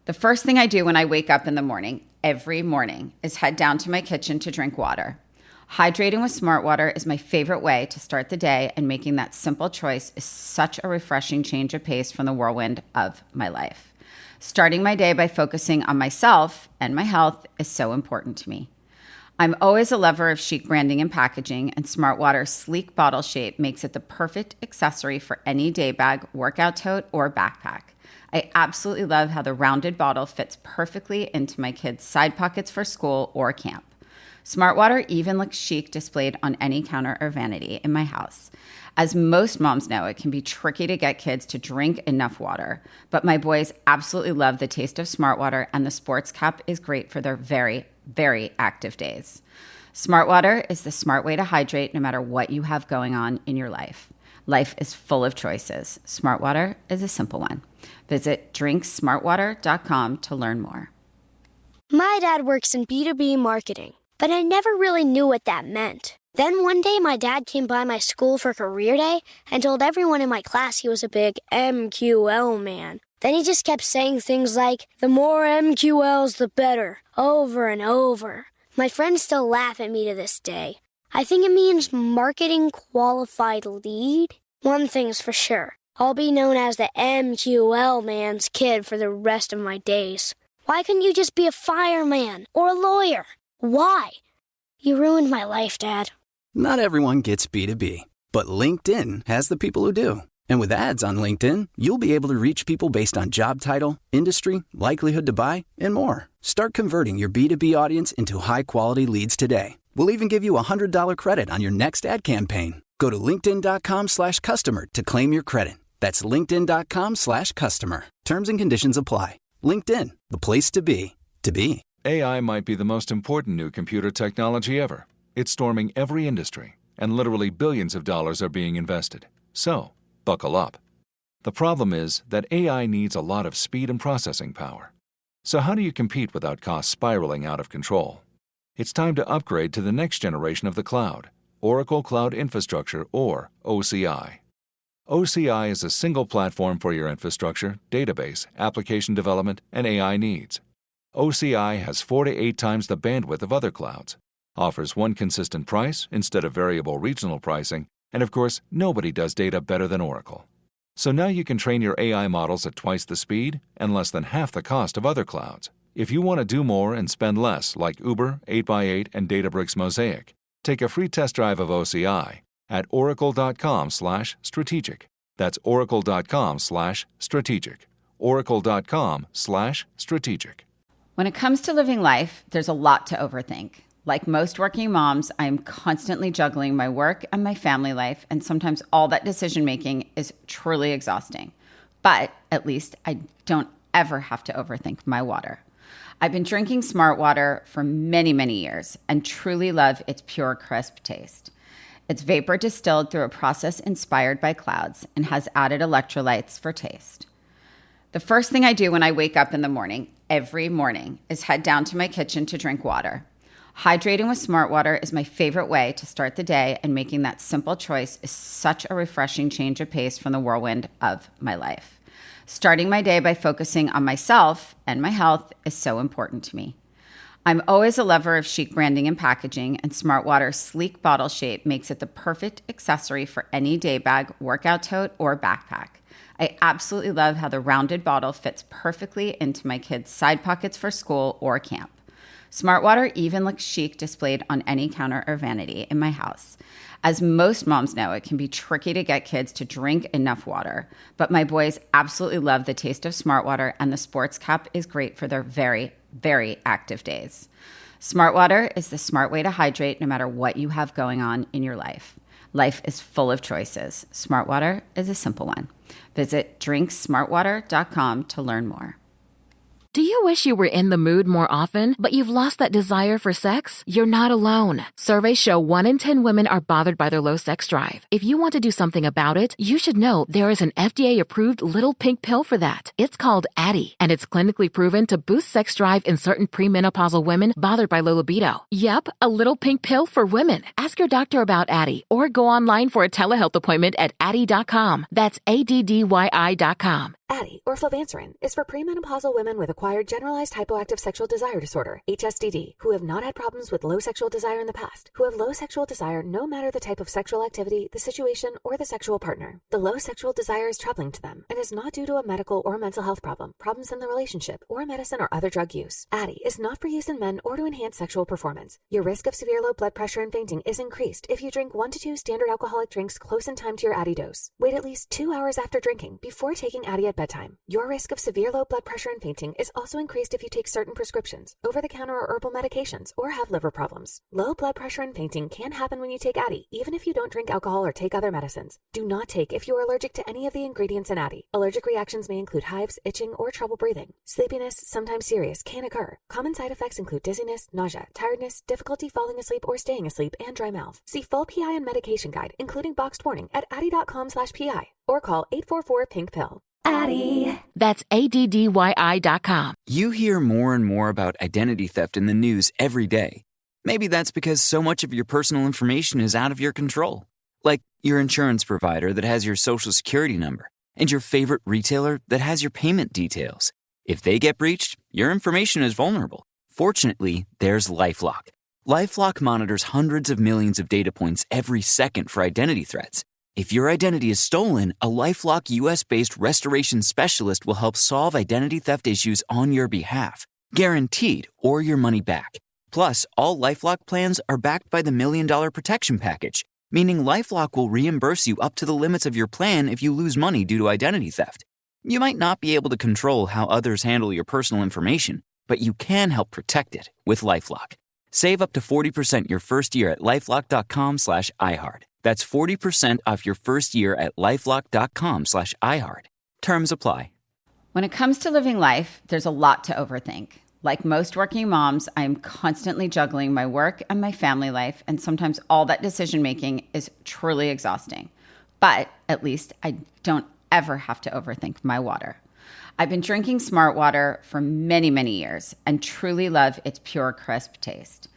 The first thing I do when I wake up in the morning, every morning, is head down to my kitchen to drink water. Hydrating with Smart Water is my favorite way to start the day, and making that simple choice is such a refreshing change of pace from the whirlwind of my life. Starting my day by focusing on myself and my health is so important to me. I'm always a lover of chic branding and packaging, and Smart Water's sleek bottle shape makes it the perfect accessory for any day bag, workout tote, or backpack. I absolutely love how the rounded bottle fits perfectly into my kids' side pockets for school or camp. Smart Water even looks chic displayed on any counter or vanity in my house. As most moms know, it can be tricky to get kids to drink enough water, but my boys absolutely love the taste of Smart Water, and the sports cap is great for their very, very active days. Smart Water is the smart way to hydrate no matter what you have going on in your life. Life is full of choices. Smart Water is a simple one. Visit drinksmartwater.com to learn more. My dad works in B2B marketing, but I never really knew what that meant. Then one day my dad came by my school for career day and told everyone in my class he was a big MQL man. Then he just kept saying things like, the more MQLs, the better, over and over. My friends still laugh at me to this day. I think it means marketing qualified lead. One thing's for sure. I'll be known as the MQL man's kid for the rest of my days. Why couldn't you just be a fireman or a lawyer? Why? You ruined my life, Dad. Not everyone gets B2B, but LinkedIn has the people who do. And with ads on LinkedIn, you'll be able to reach people based on job title, industry, likelihood to buy, and more. Start converting your B2B audience into high-quality leads today. We'll even give you a $100 credit on your next ad campaign. Go to linkedin.com/customer to claim your credit. That's linkedin.com/customer. Terms and conditions apply. LinkedIn, the place to be, to be. AI might be the most important new computer technology ever. It's storming every industry, and literally billions of dollars are being invested. So, buckle up. The problem is that AI needs a lot of speed and processing power. So how do you compete without costs spiraling out of control? It's time to upgrade to the next generation of the cloud, Oracle Cloud Infrastructure, or OCI. OCI is a single platform for your infrastructure, database, application development, and AI needs. OCI has 4 to 8 times the bandwidth of other clouds, offers one consistent price instead of variable regional pricing, and of course, nobody does data better than Oracle. So now you can train your AI models at twice the speed and less than half the cost of other clouds. If you want to do more and spend less like Uber, 8x8, and Databricks Mosaic, take a free test drive of OCI at oracle.com/strategic. That's oracle.com/strategic. oracle.com/strategic. When it comes to living life, there's a lot to overthink. Like most working moms, I am constantly juggling my work and my family life, and sometimes all that decision making is truly exhausting. But at least I don't ever have to overthink my water. I've been drinking Smart Water for many, many years and truly love its pure, crisp taste. It's vapor distilled through a process inspired by clouds and has added electrolytes for taste. The first thing I do when I wake up in the morning, every morning, is head down to my kitchen to drink water. Hydrating with Smart Water is my favorite way to start the day, and making that simple choice is such a refreshing change of pace from the whirlwind of my life. Starting my day by focusing on myself and my health is so important to me. I'm always a lover of chic branding and packaging, and Smart Water's sleek bottle shape makes it the perfect accessory for any day bag, workout tote, or backpack. I absolutely love how the rounded bottle fits perfectly into my kids' side pockets for school or camp. Smart Water even looks chic displayed on any counter or vanity in my house. As most moms know, it can be tricky to get kids to drink enough water, but my boys absolutely love the taste of Smart Water, and the sports cap is great for their very, very active days. Smart Water is the smart way to hydrate no matter what you have going on in your life. Life is full of choices. Smart Water is a simple one. Visit drinksmartwater.com to learn more. Do you wish you were in the mood more often, but you've lost that desire for sex? You're not alone. Surveys show 1 in 10 women are bothered by their low sex drive. If you want to do something about it, you should know there is an FDA-approved little pink pill for that. It's called Addyi, and it's clinically proven to boost sex drive in certain premenopausal women bothered by low libido. Yep, a little pink pill for women. Ask your doctor about Addyi, or go online for a telehealth appointment at Addyi.com. That's ADDYI.com. Addyi, or flibanserin, is for premenopausal women with acquired generalized hypoactive sexual desire disorder, HSDD, who have not had problems with low sexual desire in the past, who have low sexual desire no matter the type of sexual activity, the situation, or the sexual partner. The low sexual desire is troubling to them and is not due to a medical or mental health problem, problems in the relationship, or medicine or other drug use. Addyi is not for use in men or to enhance sexual performance. Your risk of severe low blood pressure and fainting is increased if you drink 1 to 2 standard alcoholic drinks close in time to your Addyi dose. Wait at least 2 hours after drinking before taking Addyi at bedtime. Your risk of severe low blood pressure and fainting is also increased if you take certain prescriptions, over-the-counter or herbal medications, or have liver problems. Low blood pressure and fainting can happen when you take Addyi, even if you don't drink alcohol or take other medicines. Do not take if you are allergic to any of the ingredients in Addyi. Allergic reactions may include hives, itching, or trouble breathing. Sleepiness, sometimes serious, can occur. Common side effects include dizziness, nausea, tiredness, difficulty falling asleep or staying asleep, and dry mouth. See full PI and medication guide, including boxed warning, at Addyi.com/PI, or call 844-PINK-PILL. Addyi. That's ADDYI.com. You hear more and more about identity theft in the news every day. Maybe that's because so much of your personal information is out of your control. Like your insurance provider that has your social security number and your favorite retailer that has your payment details. If they get breached, your information is vulnerable. Fortunately, there's LifeLock. LifeLock monitors hundreds of millions of data points every second for identity threats. If your identity is stolen, a LifeLock US-based restoration specialist will help solve identity theft issues on your behalf, guaranteed, or your money back. Plus, all LifeLock plans are backed by the $1 Million Protection Package, meaning LifeLock will reimburse you up to the limits of your plan if you lose money due to identity theft. You might not be able to control how others handle your personal information, but you can help protect it with LifeLock. Save up to 40% your first year at LifeLock.com/iHeart. That's 40% off your first year at LifeLock.com/iHeart. Terms apply. When it comes to living life, there's a lot to overthink. Like most working moms, I am constantly juggling my work and my family life, and sometimes all that decision-making is truly exhausting. But at least I don't ever have to overthink my water. I've been drinking Smart Water for many, many years and truly love its pure, crisp taste.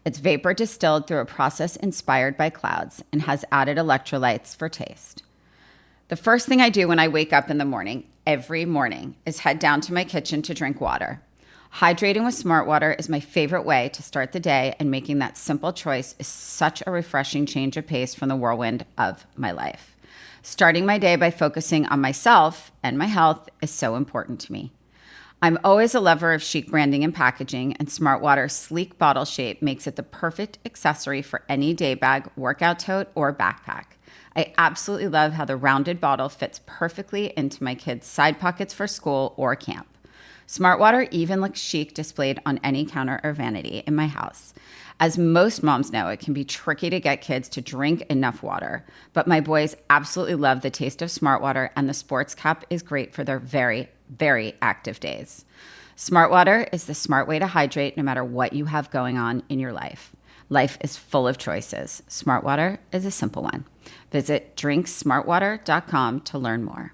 It's vapor distilled through a process inspired by clouds and has added electrolytes for taste. The first thing I do when I wake up in the morning, every morning, is head down to my kitchen to drink water. Hydrating with Smart Water is my favorite way to start the day, and making that simple choice is such a refreshing change of pace from the whirlwind of my life. Starting my day by focusing on myself and my health is so important to me. I'm always a lover of chic branding and packaging, and Smart Water's sleek bottle shape makes it the perfect accessory for any day bag, workout tote, or backpack. I absolutely love how the rounded bottle fits perfectly into my kids' side pockets for school or camp. Smart Water even looks chic displayed on any counter or vanity in my house. As most moms know, it can be tricky to get kids to drink enough water, but my boys absolutely love the taste of Smart Water, and the sports cap is great for their very, very active days. Smart Water is the smart way to hydrate no matter what you have going on in your life. Life is full of choices. Smart Water is a simple one. Visit drinksmartwater.com to learn more.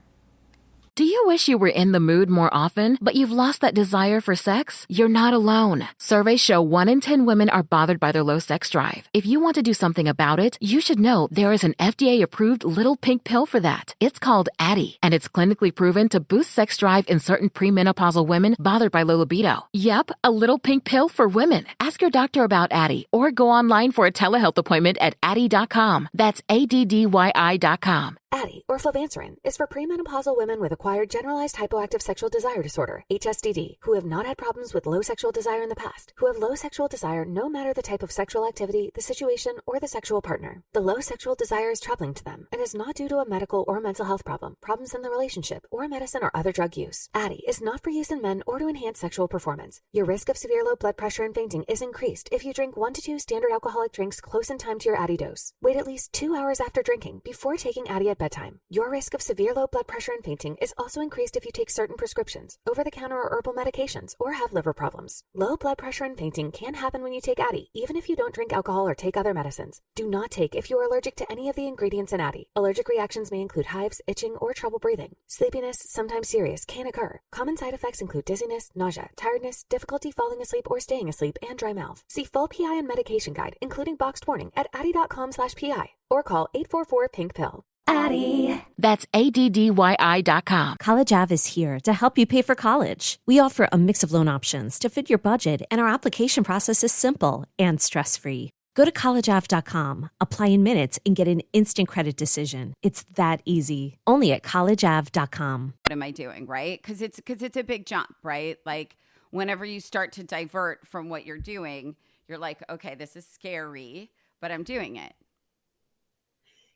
Do you wish you were in the mood more often, but you've lost that desire for sex? You're not alone. Surveys show 1 in 10 women are bothered by their low sex drive. If you want to do something about it, you should know there is an FDA-approved little pink pill for that. It's called Addyi, and it's clinically proven to boost sex drive in certain premenopausal women bothered by low libido. Yep, a little pink pill for women. Ask your doctor about Addyi, or go online for a telehealth appointment at Addyi.com. That's ADDYI.com. Addyi, or flibanserin, is for premenopausal women with acquired generalized hypoactive sexual desire disorder, HSDD, who have not had problems with low sexual desire in the past, who have low sexual desire no matter the type of sexual activity, the situation, or the sexual partner. The low sexual desire is troubling to them and is not due to a medical or mental health problem, problems in the relationship, or medicine or other drug use. Addyi is not for use in men or to enhance sexual performance. Your risk of severe low blood pressure and fainting is increased if you drink 1 to 2 standard alcoholic drinks close in time to your Addyi dose. Wait at least 2 hours after drinking before taking Addyi at bedtime. Your risk of severe low blood pressure and fainting is also increased if you take certain prescriptions, over-the-counter or herbal medications, or have liver problems. Low blood pressure and fainting can happen when you take Addyi, even if you don't drink alcohol or take other medicines. Do not take if you are allergic to any of the ingredients in Addyi. Allergic reactions may include hives, itching, or trouble breathing. Sleepiness, sometimes serious, can occur. Common side effects include dizziness, nausea, tiredness, difficulty falling asleep or staying asleep, and dry mouth. See full PI and medication guide, including boxed warning, at Addyi.com/PI, or call 844-PINK-PILL. Addyi. That's ADDYI.com. College Ave is here to help you pay for college. We offer a mix of loan options to fit your budget, and our application process is simple and stress-free. Go to collegeave.com, apply in minutes, and get an instant credit decision. It's that easy. Only at collegeave.com. What am I doing, right? Because it's a big jump, right? Like whenever you start to divert from what you're doing, you're like, okay, this is scary, but I'm doing it.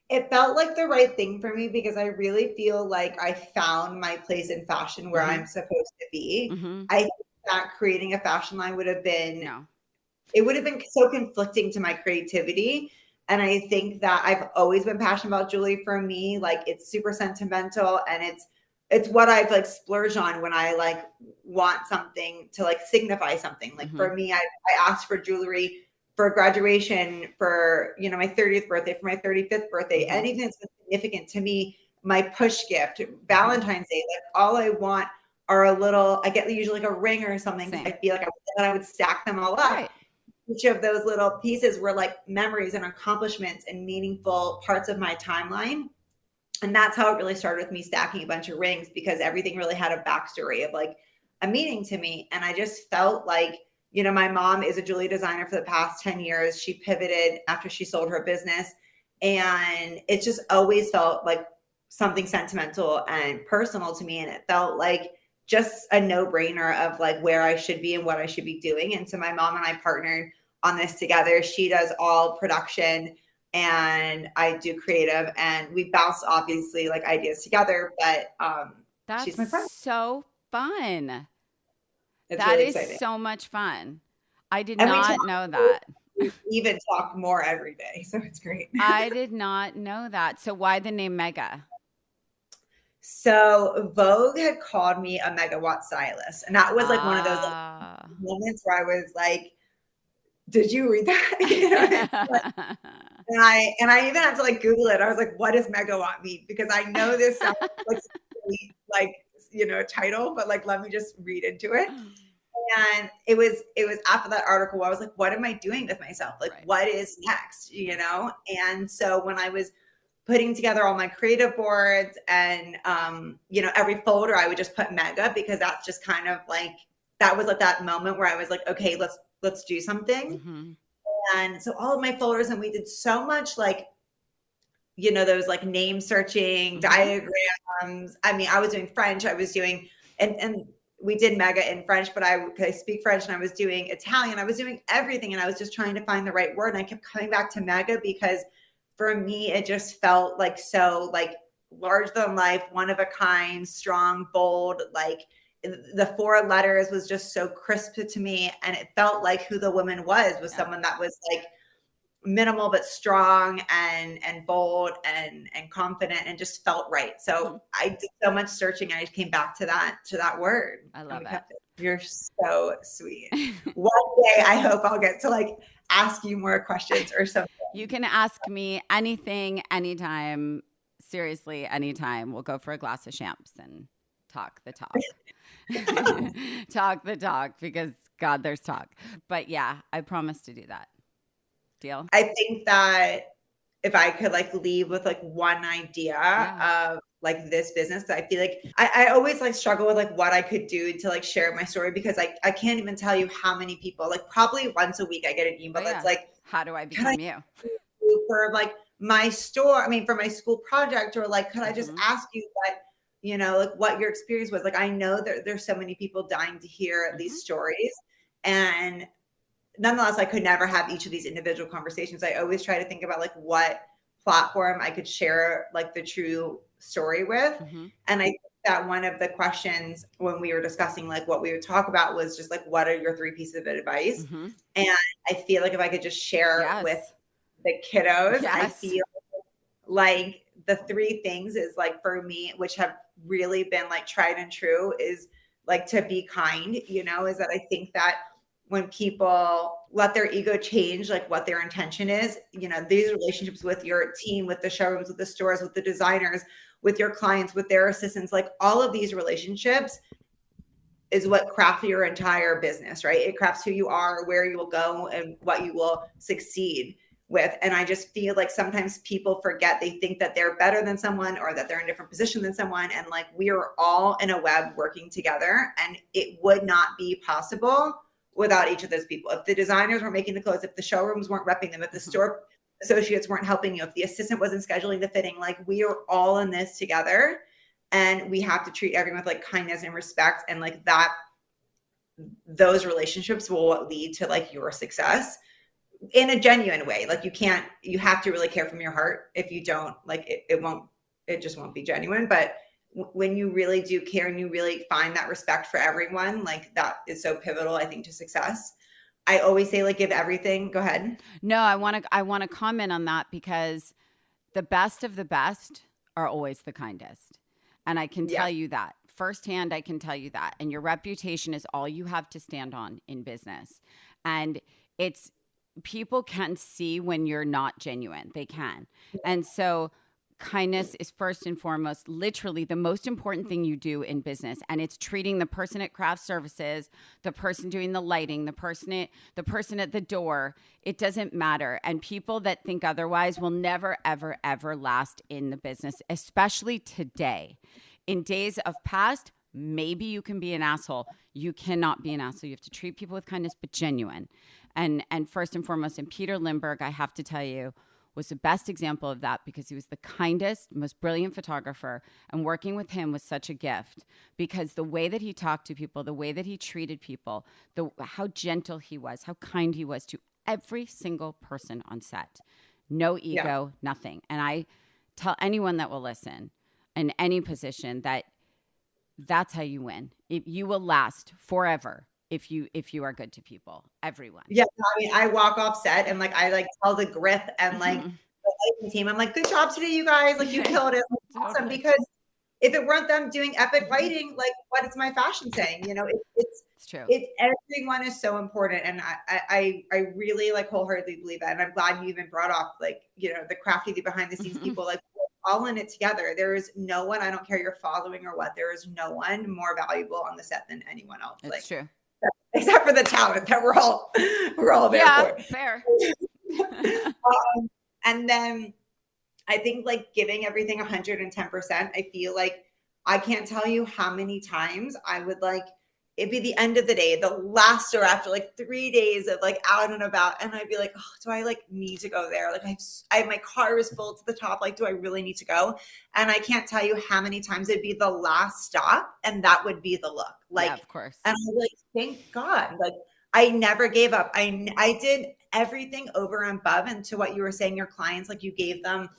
It felt like the right thing for me because I really feel like I found my place in fashion where I'm supposed to be. I think that creating a fashion line would have been, it would have been so conflicting to my creativity. And I think that I've always been passionate about jewelry. For me, like it's super sentimental, and it's what I've like splurged on when I like want something to like signify something. Like for me, I asked for jewelry for graduation, for, you know, my 30th birthday, for my 35th birthday, anything that's been significant to me, my push gift, Valentine's Day, like all I want are a little, I get usually like a ring or something. I feel like I would stack them all up. Right. each of those little pieces were like memories and accomplishments and meaningful parts of my timeline. And that's how it really started with me stacking a bunch of rings, because everything really had a backstory of like a meaning to me. And I just felt like, you know, my mom is a jewelry designer for the past 10 years. She pivoted after she sold her business. And it just always felt like something sentimental and personal to me. And it felt like just a no-brainer of like where I should be and what I should be doing. And so my mom and I partnered on this together. She does all production and I do creative, and we bounce obviously like ideas together, but she's my friend. So fun. It's That really is exciting. so much fun. I did And we not talk- know that. We even talk more every day, so it's great. I did not know that. So why the name Mega? So Vogue had called me a megawatt stylist, and that was like one of those like, moments where I was like, "Did you read that?" You know? and I even had to like Google it. I was like, "What does megawatt mean?" Because I know this sounds like you know, a title, but like let me just read into it. And it was after that article where I was like, what am I doing with myself? Like, what is next? You know? And so when I was putting together all my creative boards and, you know, every folder, I would just put mega, because that's just kind of like, that was like that moment where I was like, okay, let's do something. Mm-hmm. And so all of my folders, and we did so much like, you know, those like name searching, diagrams. I mean, I was doing French, I was doing, and we did mega in French, but I speak French, and I was doing Italian. I was doing everything, and I was just trying to find the right word. And I kept coming back to mega because for me, it just felt like so like larger than life, one of a kind, strong, bold, like the 4 letters was just so crisp to me. And it felt like who the woman was someone that was like minimal but strong and bold and confident, and just felt right. So I did so much searching, and I came back to that word. I love it. You're so sweet. One day I hope I'll get to like ask you more questions or something. You can ask me anything, anytime. Seriously, anytime. We'll go for a glass of champs and talk the talk. Talk the talk, because God, there's talk. But yeah, I promise to do that. Deal? I think that if I could like leave with like one idea of like this business, because I feel like I always like struggle with like what I could do to like share my story, because I can't even tell you how many people, like probably once a week I get an email that's like, how do I become you? For like my store, I mean, for my school project, or like, could I just ask you what, you know, like what your experience was? Like, I know that there's so many people dying to hear these stories, and nonetheless, I could never have each of these individual conversations. I always try to think about like what platform I could share like the true story with. And I think that one of the questions when we were discussing like what we would talk about was just like, what are your 3 pieces of advice? And I feel like if I could just share with the kiddos, I feel like the 3 things is like for me, which have really been like tried and true, is like to be kind, you know, is that I think that when people let their ego change, like what their intention is, you know, these relationships with your team, with the showrooms, with the stores, with the designers, with your clients, with their assistants, like all of these relationships is what craft your entire business, right? It crafts who you are, where you will go, and what you will succeed with. And I just feel like sometimes people forget, they think that they're better than someone, or that they're in a different position than someone. And like, we are all in a web working together, and it would not be possible without each of those people. If the designers weren't making the clothes, if the showrooms weren't repping them, if the store associates weren't helping you, if the assistant wasn't scheduling the fitting, like we are all in this together, and we have to treat everyone with like kindness and respect. And like that, those relationships will what lead to like your success in a genuine way. Like you have to really care from your heart. If you don't, like it just won't be genuine. But when you really do care and you really find that respect for everyone, like that is so pivotal, I think, to success. I always say like give everything. Go ahead. No, I want to comment on that, because the best of the best are always the kindest. And I can tell you that firsthand. I can tell you that. And your reputation is all you have to stand on in business. And people can see when you're not genuine. They can. And so kindness is first and foremost, literally the most important thing you do in business. And it's treating the person at craft services, the person doing the lighting, the person at the door. It doesn't matter. And people that think otherwise will never, ever, ever last in the business, especially today. In days of past, maybe you can be an asshole. You cannot be an asshole. You have to treat people with kindness, but genuine. And first and foremost, and Peter Lindbergh, I have to tell you, was the best example of that because he was the kindest, most brilliant photographer. And working with him was such a gift because the way that he talked to people, the way that he treated people, how gentle he was, how kind he was to every single person on set. No ego, nothing. And I tell anyone that will listen in any position that's how you win. You will last forever if you are good to people, everyone. Yeah, I mean, I walk off set and like I like tell the grip and like the lighting team, I'm like, good job today, you guys. Like you killed it. Like, awesome. Because if it weren't them doing epic lighting, like what is my fashion saying? You know, it's true. Everyone is so important, and I really like wholeheartedly believe that. And I'm glad you even brought up like, you know, the crafty, the behind the scenes people. Like we're all in it together. There is no one. I don't care you're following or what. There is no one more valuable on the set than anyone else. It's like, true. Except for the talent that we're all there for. Fair. And then I think like giving everything 110%, I feel like I can't tell you how many times I would like, it'd be the end of the day, the last or after like 3 days of like out and about. And I'd be like, oh, do I like need to go there? Like my car is full to the top. Like, do I really need to go? And I can't tell you how many times it'd be the last stop. And that would be the look. Like, yeah, of course. And I'm like, thank God. Like I never gave up. I did everything over and above. And to what you were saying, your clients, like you gave them,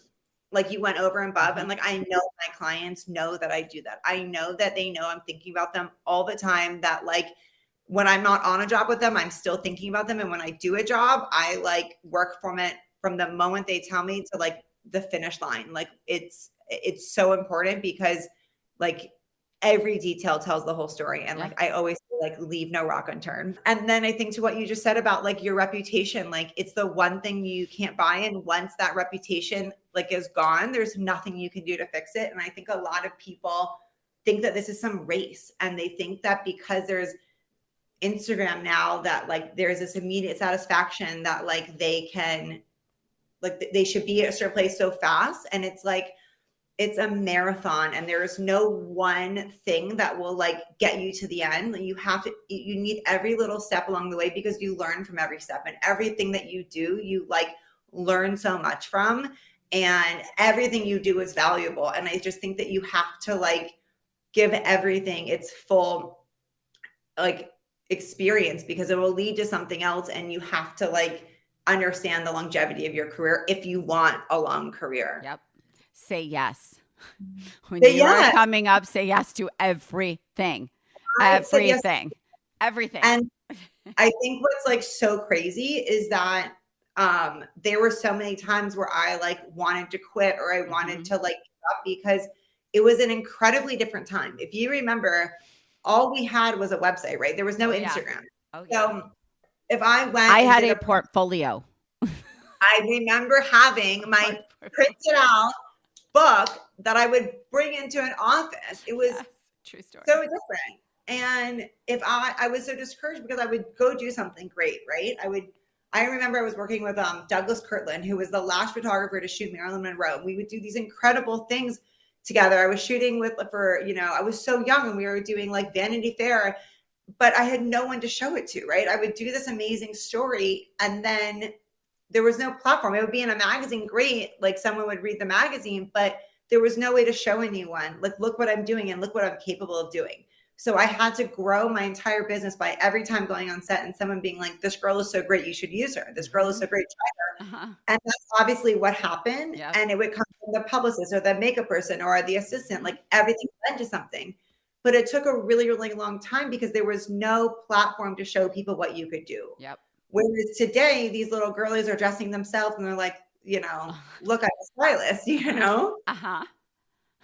like you went over and above. And like, I know my clients know that I do that. I know that they know I'm thinking about them all the time, that like when I'm not on a job with them, I'm still thinking about them. And when I do a job, I like work from it from the moment they tell me to like the finish line. Like it's so important because like every detail tells the whole story. And like, I always like leave no rock unturned. And then I think to what you just said about like your reputation, like it's the one thing you can't buy. And once that reputation like is gone, there's nothing you can do to fix it. And I think a lot of people think that this is some race, and they think that because there's Instagram now that like there's this immediate satisfaction that like they can, like they should be at a certain place so fast. And it's like, it's a marathon, and there is no one thing that will like get you to the end. You need every little step along the way because you learn from every step, and everything that you do, you like learn so much from, and everything you do is valuable. And I just think that you have to like give everything its full like experience because it will lead to something else. And you have to like understand the longevity of your career if you want a long career. Yep. Say yes. When you are coming up, say yes to everything. Everything. And I think what's like so crazy is that there were so many times where I like wanted to quit or I wanted to like give up because it was an incredibly different time. If you remember, all we had was a website, right? There was no Instagram. Oh, yeah. So if I went, I had a portfolio. I remember having my printed out book that I would bring into an office. It was true story. So different. And if I was so discouraged because I would go do something great, right? I remember I was working with Douglas Kirtland, who was the last photographer to shoot Marilyn Monroe. We would do these incredible things together. I was shooting I was so young and we were doing like Vanity Fair, but I had no one to show it to, right? I would do this amazing story and then there was no platform. It would be in a magazine, great. Like someone would read the magazine, but there was no way to show anyone, like, look what I'm doing and look what I'm capable of doing. So I had to grow my entire business by every time going on set and someone being like, this girl is so great, you should use her. This girl is so great, try her. And that's obviously what happened. Yep. And it would come from the publicist or the makeup person or the assistant, like everything led to something. But it took a really, really long time because there was no platform to show people what you could do. Yep. Whereas today, these little girlies are dressing themselves and they're like, look, I'm a stylist,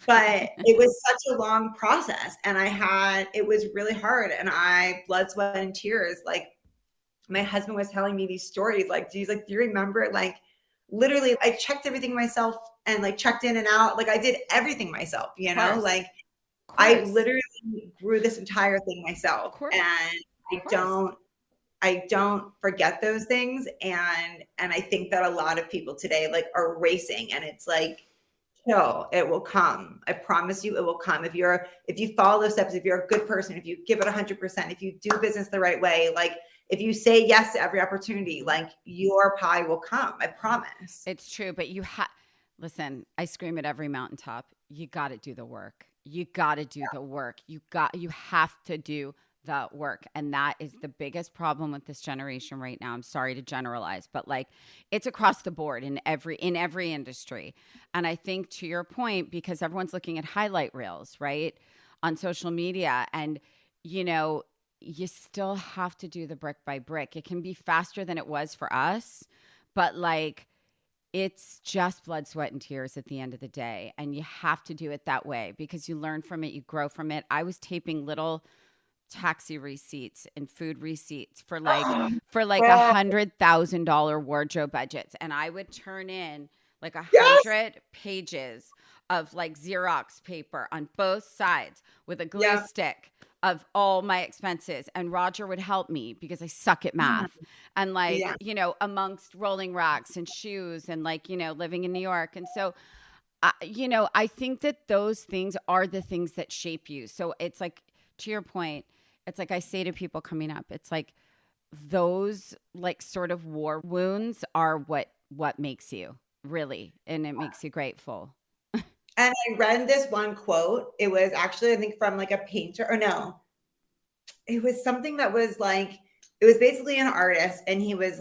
But it was such a long process and it was really hard and blood, sweat and tears. Like my husband was telling me these stories, like, geez, like, do you remember like literally I checked everything myself and like checked in and out. Like I did everything myself, you know, like I literally grew this entire thing myself. And I don't forget those things. And I think that a lot of people today like are racing, and it's like, no, it will come. I promise you it will come. If you follow those steps, if you're a good person, if you give it 100%, if you do business the right way, like if you say yes to every opportunity, like your pie will come. I promise. It's true. But listen, I scream at every mountaintop. You got to do the work. You got to do the work. You have to do the work. And that is the biggest problem with this generation right now. I'm sorry to generalize, but like it's across the board in every industry. And I think to your point, because everyone's looking at highlight reels, right, on social media, and you still have to do the brick by brick. It can be faster than it was for us, but like it's just blood, sweat, and tears at the end of the day. And you have to do it that way because you learn from it, you grow from it. I was taping little taxi receipts and food receipts for like $100,000 wardrobe budgets, and I would turn in like 100 pages of like Xerox paper on both sides with a glue stick of all my expenses, and Roger would help me because I suck at math. And like amongst rolling racks and shoes and like living in New York. And so I think that those things are the things that shape you. So it's like, to your point, it's like I say to people coming up, it's like those like sort of war wounds are what makes you really, and it makes you grateful. And I read this one quote. It was actually, I think, from like a painter, or no, it was something that was like, it was basically an artist, and he was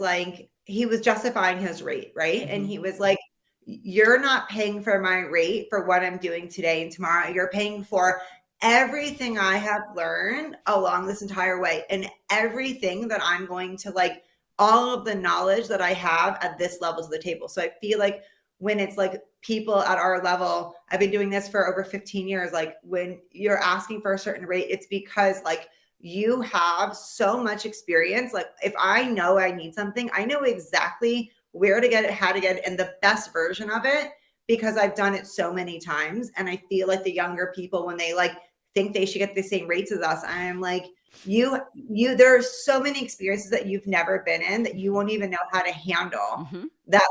justifying his rate, right? Mm-hmm. And he was like, you're not paying for my rate for what I'm doing today and tomorrow. You're paying for everything I have learned along this entire way, and everything that I'm going to like, all of the knowledge that I have at this level to the table. So I feel like when it's like people at our level, I've been doing this for over 15 years. Like when you're asking for a certain rate, it's because like you have so much experience. Like if I know I need something, I know exactly where to get it, how to get it, and the best version of it, because I've done it so many times. And I feel like the younger people, when they like think they should get the same rates as us, I'm like, there are so many experiences that you've never been in that you won't even know how to handle. Mm-hmm. That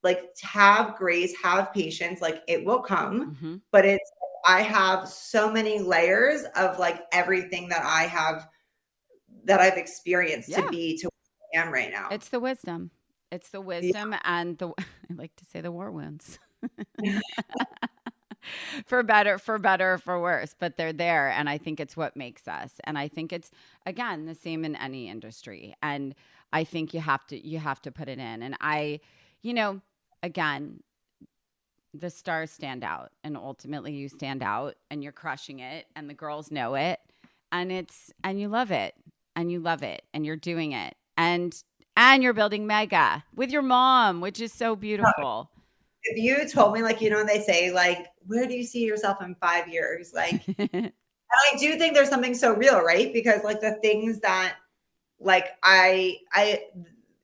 like have grace, have patience, like it will come. Mm-hmm. But I have so many layers of like everything that I've experienced to be to where I am right now. It's the wisdom. It's the wisdom and I like to say the war wounds. For better, for worse, but they're there. And I think it's what makes us. And I think it's, again, the same in any industry. And I think you have to put it in. And again, the stars stand out, and ultimately you stand out, and you're crushing it, and the girls know it, and you love it, and you're doing it. And you're building mega with your mom, which is so beautiful. If you told me, like, they say, like, where do you see yourself in 5 years? Like, and I do think there's something so real, right? Because like the things that, like,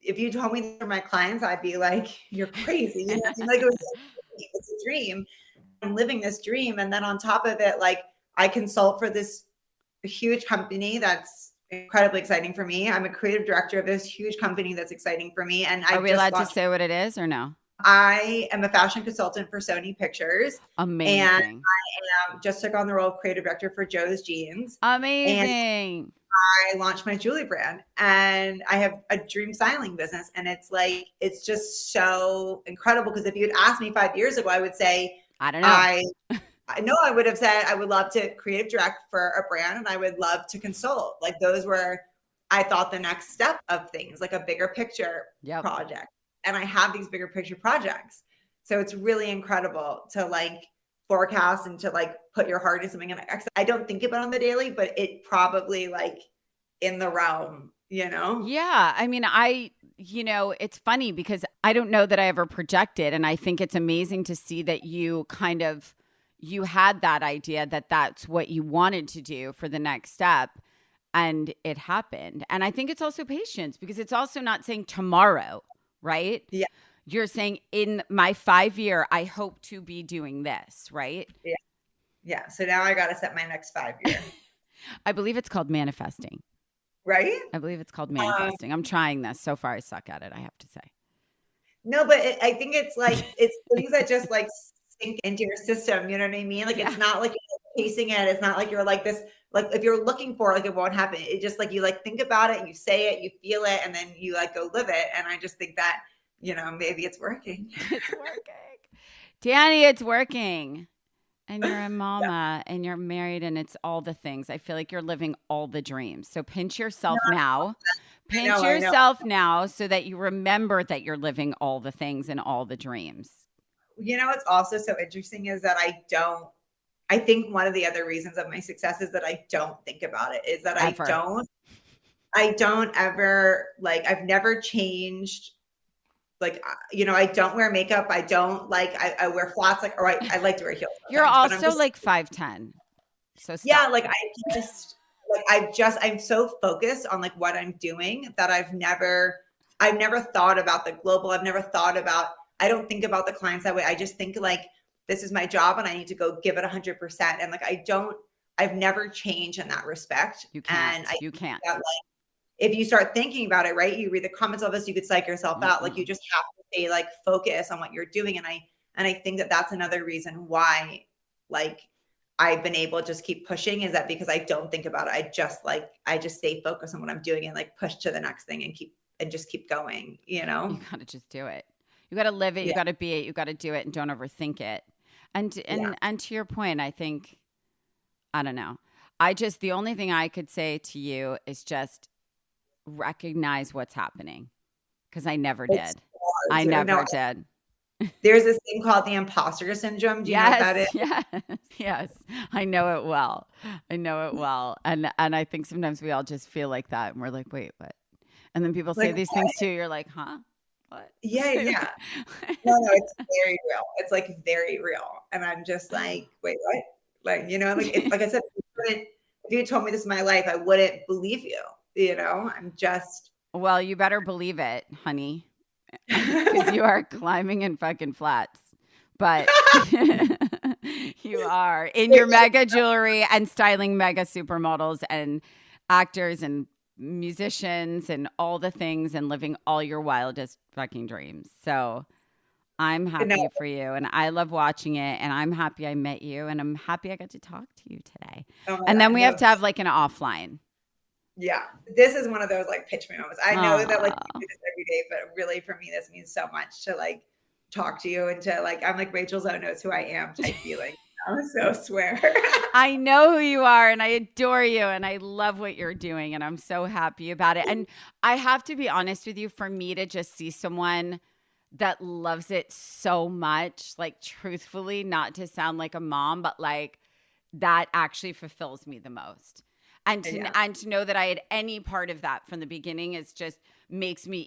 if you told me for my clients, I'd be like, you're crazy. Like it's a dream. I'm living this dream. And then on top of it, like I consult for this huge company that's incredibly exciting for me. I'm a creative director of this huge company that's exciting for me. And are we allowed to say what it is or no? I am a fashion consultant for Sony Pictures. Amazing. And I just took on the role of creative director for Joe's Jeans. Amazing. And I launched my jewelry brand, and I have a dream styling business. And it's just so incredible. Because if you had asked me 5 years ago, I would say, I don't know. I know I would have said I would love to creative direct for a brand, and I would love to consult. Like those were, I thought, the next step of things, like a bigger picture project. And I have these bigger picture projects. So it's really incredible to like forecast and to like put your heart into something. And I don't think about it on the daily, but it probably like in the realm, Yeah. I mean, it's funny because I don't know that I ever projected. And I think it's amazing to see that you had that idea that that's what you wanted to do for the next step. And it happened. And I think it's also patience, because it's also not saying tomorrow. Right? Yeah. You're saying in my 5-year, I hope to be doing this, right? Yeah. Yeah. So now I got to set my next 5-year. I believe it's called manifesting. Right? I believe it's called manifesting. I'm trying this. So far, I suck at it, I have to say. No, but I think it's like, it's things that just like sink into your system. You know what I mean? Like, it's not like you're chasing it. It's not like you're like this, like if you're looking for it, like it won't happen. It just like, you like think about it, you say it, you feel it, and then you like go live it. And I just think that, you know, maybe it's working. It's working. Dani, it's working. And you're a mama and you're married and it's all the things. I feel like you're living all the dreams. So pinch yourself now. Pinch yourself now so that you remember that you're living all the things and all the dreams. You know, what's also so interesting is that I think one of the other reasons of my success is that I don't think about it, is that I don't ever, like, I've never changed. Like, you know, I don't wear makeup. I don't like, I wear flats, like, or I like to wear heels. You're also like 5'10". So stop. Yeah, like I'm so focused on like what I'm doing that I've never thought about the global. I've never thought about, I don't think about the clients that way. I just think like, this is my job and I need to go give it 100%. And like, I've never changed in that respect. You can't, and you can't. That, like, if you start thinking about it, right, you read the comments of this, you could psych yourself out. Like, you just have to stay like focused on what you're doing. And I think that that's another reason why, like, I've been able to just keep pushing, is that because I don't think about it. I just stay focused on what I'm doing and like push to the next thing and just keep going, you know? You got to just do it. You got to live it. You got to be it. You got to do it and don't overthink it. And to your point, I think, I don't know. The only thing I could say to you is just recognize what's happening, because I never did. I never did. There's this thing called the imposter syndrome. Do you know what that is? Yes. I know it well. And I think sometimes we all just feel like that and we're like, wait, what? And then people say these things too. You're like, huh? What? Yeah. No, it's very real. It's like very real. And I'm just like, wait, what? Like, you know, like, like I said, if you told me this is my life, I wouldn't believe you. You know, well, you better believe it, honey, because you are climbing in fucking flats, but you are in your mega jewelry and styling mega supermodels and actors and musicians and all the things and living all your wildest fucking dreams. So I'm happy for you and I love watching it and I'm happy I met you and I'm happy I got to talk to you today. And then we have to have like an offline. Yeah, this is one of those like pitch me moments. I know that like you do this every day, but really for me, this means so much to like talk to you and to like, I'm like Rachel Zoe knows who I am type feeling. So swear. I know who you are and I adore you and I love what you're doing and I'm so happy about it. And I have to be honest with you, for me to just see someone that loves it so much, like truthfully, not to sound like a mom, but like that actually fulfills me the most. And to know that I had any part of that from the beginning is just makes me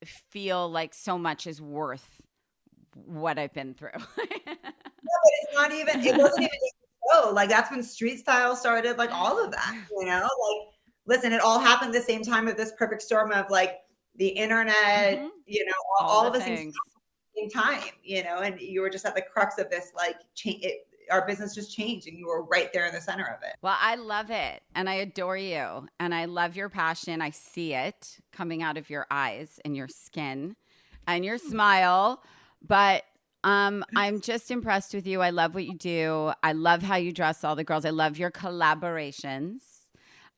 feel like so much is worth what I've been through. No, but it wasn't even like that's when street style started, like all of that, you know, like, listen, it all happened the same time of this perfect storm of like the internet, you know, all of the things at the same time, you know, and you were just at the crux of this, like our business just changed and you were right there in the center of it. Well, I love it. And I adore you. And I love your passion. I see it coming out of your eyes and your skin and your smile. But I'm just impressed with you. I love what you do. I love how you dress all the girls. I love your collaborations.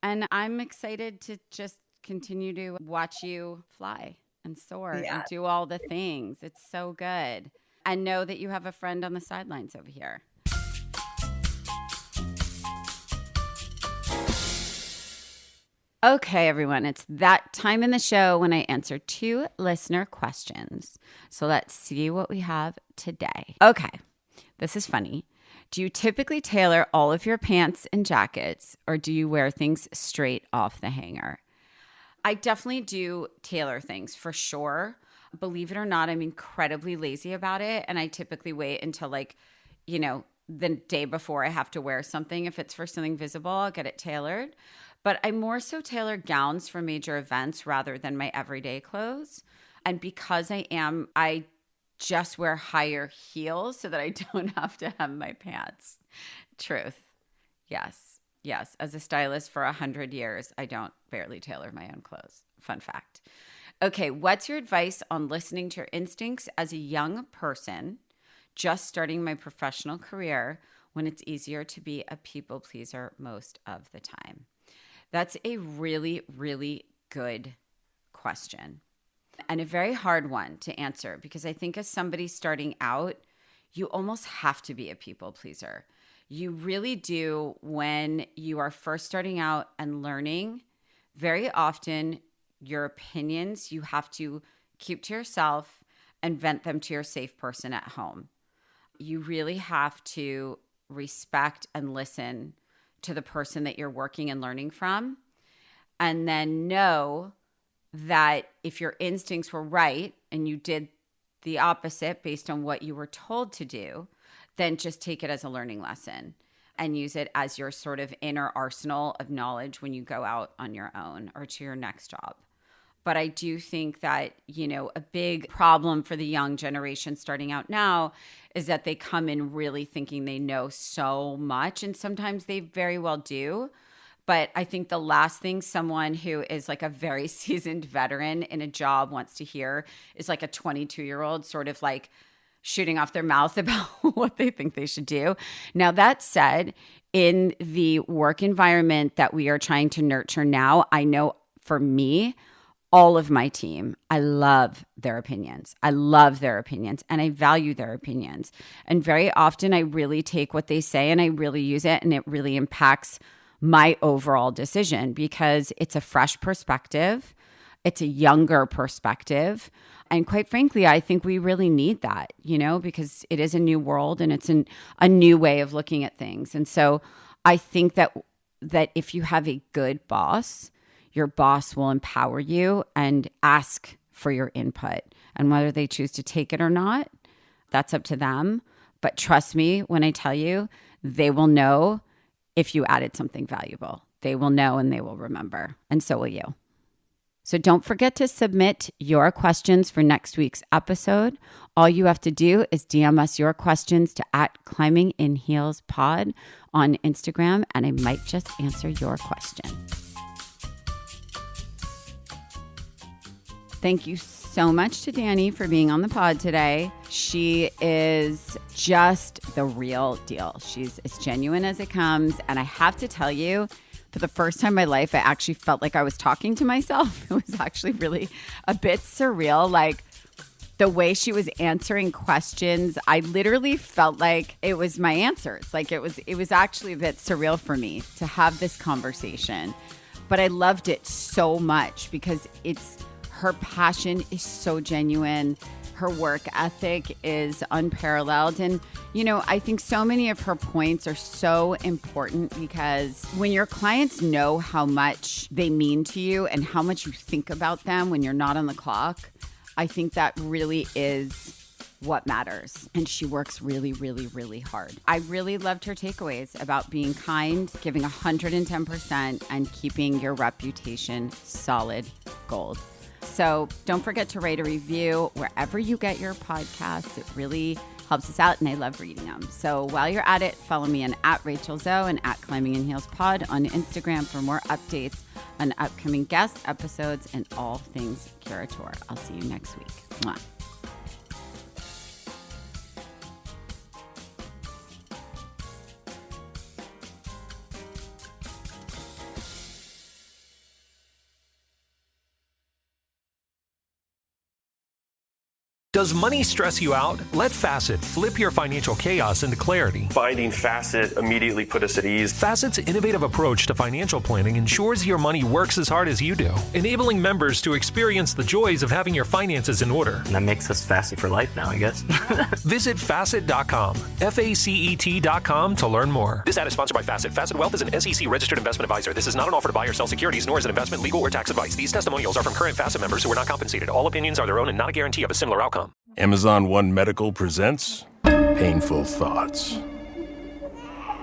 And I'm excited to just continue to watch you fly and soar and do all the things. It's so good. And know that you have a friend on the sidelines over here. Okay, everyone, it's that time in the show when I answer 2 listener questions. So let's see what we have today. Okay, this is funny. Do you typically tailor all of your pants and jackets, or do you wear things straight off the hanger? I definitely do tailor things for sure. Believe it or not, I'm incredibly lazy about it, and I typically wait until like, you know, the day before I have to wear something. If it's for something visible, I'll get it tailored. But I more so tailor gowns for major events rather than my everyday clothes. And because I just wear higher heels so that I don't have to hem my pants. Truth. Yes. As a stylist for 100 years, I don't barely tailor my own clothes. Fun fact. Okay, what's your advice on listening to your instincts as a young person just starting my professional career when it's easier to be a people pleaser most of the time? That's a really, really good question and a very hard one to answer, because I think as somebody starting out, you almost have to be a people pleaser. You really do when you are first starting out and learning. Very often, your opinions you have to keep to yourself and vent them to your safe person at home. You really have to respect and listen to the person that you're working and learning from, and then know that if your instincts were right and you did the opposite based on what you were told to do, then just take it as a learning lesson and use it as your sort of inner arsenal of knowledge when you go out on your own or to your next job. But I do think that, a big problem for the young generation starting out now is that they come in really thinking they know so much, and sometimes they very well do. But I think the last thing someone who is like a very seasoned veteran in a job wants to hear is like a 22-year-old sort of like shooting off their mouth about what they think they should do. Now, that said, in the work environment that we are trying to nurture now, I know for me, all of my team, I love their opinions. I love their opinions and I value their opinions. And very often I really take what they say and I really use it, and it really impacts my overall decision because it's a fresh perspective. It's a younger perspective. And quite frankly, I think we really need that, because it is a new world and it's a new way of looking at things. And so I think that if you have a good boss, your boss will empower you and ask for your input. And whether they choose to take it or not, that's up to them. But trust me when I tell you, they will know if you added something valuable. They will know and they will remember. And so will you. So don't forget to submit your questions for next week's episode. All you have to do is DM us your questions to @ClimbingInHeelsPod on Instagram, and I might just answer your question. Thank you so much to Dani for being on the pod today. She is just the real deal. She's as genuine as it comes. And I have to tell you, for the first time in my life, I actually felt like I was talking to myself. It was actually really a bit surreal. Like the way she was answering questions, I literally felt like it was my answers. Like it was actually a bit surreal for me to have this conversation. But I loved it so much because her passion is so genuine. Her work ethic is unparalleled. And, I think so many of her points are so important because when your clients know how much they mean to you and how much you think about them when you're not on the clock, I think that really is what matters. And she works really, really, really hard. I really loved her takeaways about being kind, giving 110%, and keeping your reputation solid gold. So don't forget to rate a review wherever you get your podcasts. It really helps us out, and I love reading them. So while you're at it, follow me on @RachelZoe and @ClimbingInHeelsPod on Instagram for more updates on upcoming guest episodes and all things Curator. I'll see you next week. Mwah. Does money stress you out? Let Facet flip your financial chaos into clarity. Finding Facet immediately put us at ease. Facet's innovative approach to financial planning ensures your money works as hard as you do, enabling members to experience the joys of having your finances in order. And that makes us Facet for life now, I guess. Visit Facet.com, FACET.com to learn more. This ad is sponsored by Facet. Facet Wealth is an SEC registered investment advisor. This is not an offer to buy or sell securities, nor is it investment, legal, or tax advice. These testimonials are from current Facet members who are not compensated. All opinions are their own and not a guarantee of a similar outcome. Amazon One Medical presents Painful Thoughts.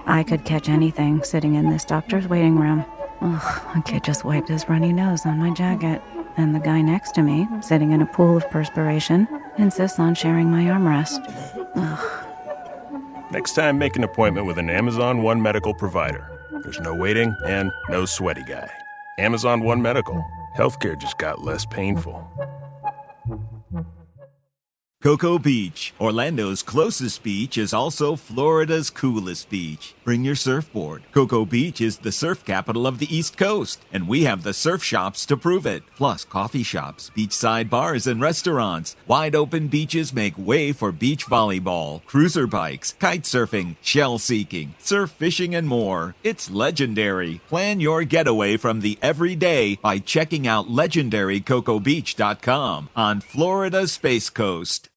I could catch anything sitting in this doctor's waiting room. Ugh, a kid just wiped his runny nose on my jacket. And the guy next to me, sitting in a pool of perspiration, insists on sharing my armrest. Ugh. Next time, make an appointment with an Amazon One Medical provider. There's no waiting and no sweaty guy. Amazon One Medical. Healthcare just got less painful. Cocoa Beach, Orlando's closest beach, is also Florida's coolest beach. Bring your surfboard. Cocoa Beach is the surf capital of the East Coast, and we have the surf shops to prove it. Plus coffee shops, beachside bars, and restaurants. Wide open beaches make way for beach volleyball, cruiser bikes, kite surfing, shell seeking, surf fishing, and more. It's legendary. Plan your getaway from the everyday by checking out legendarycocobeach.com on Florida's Space Coast.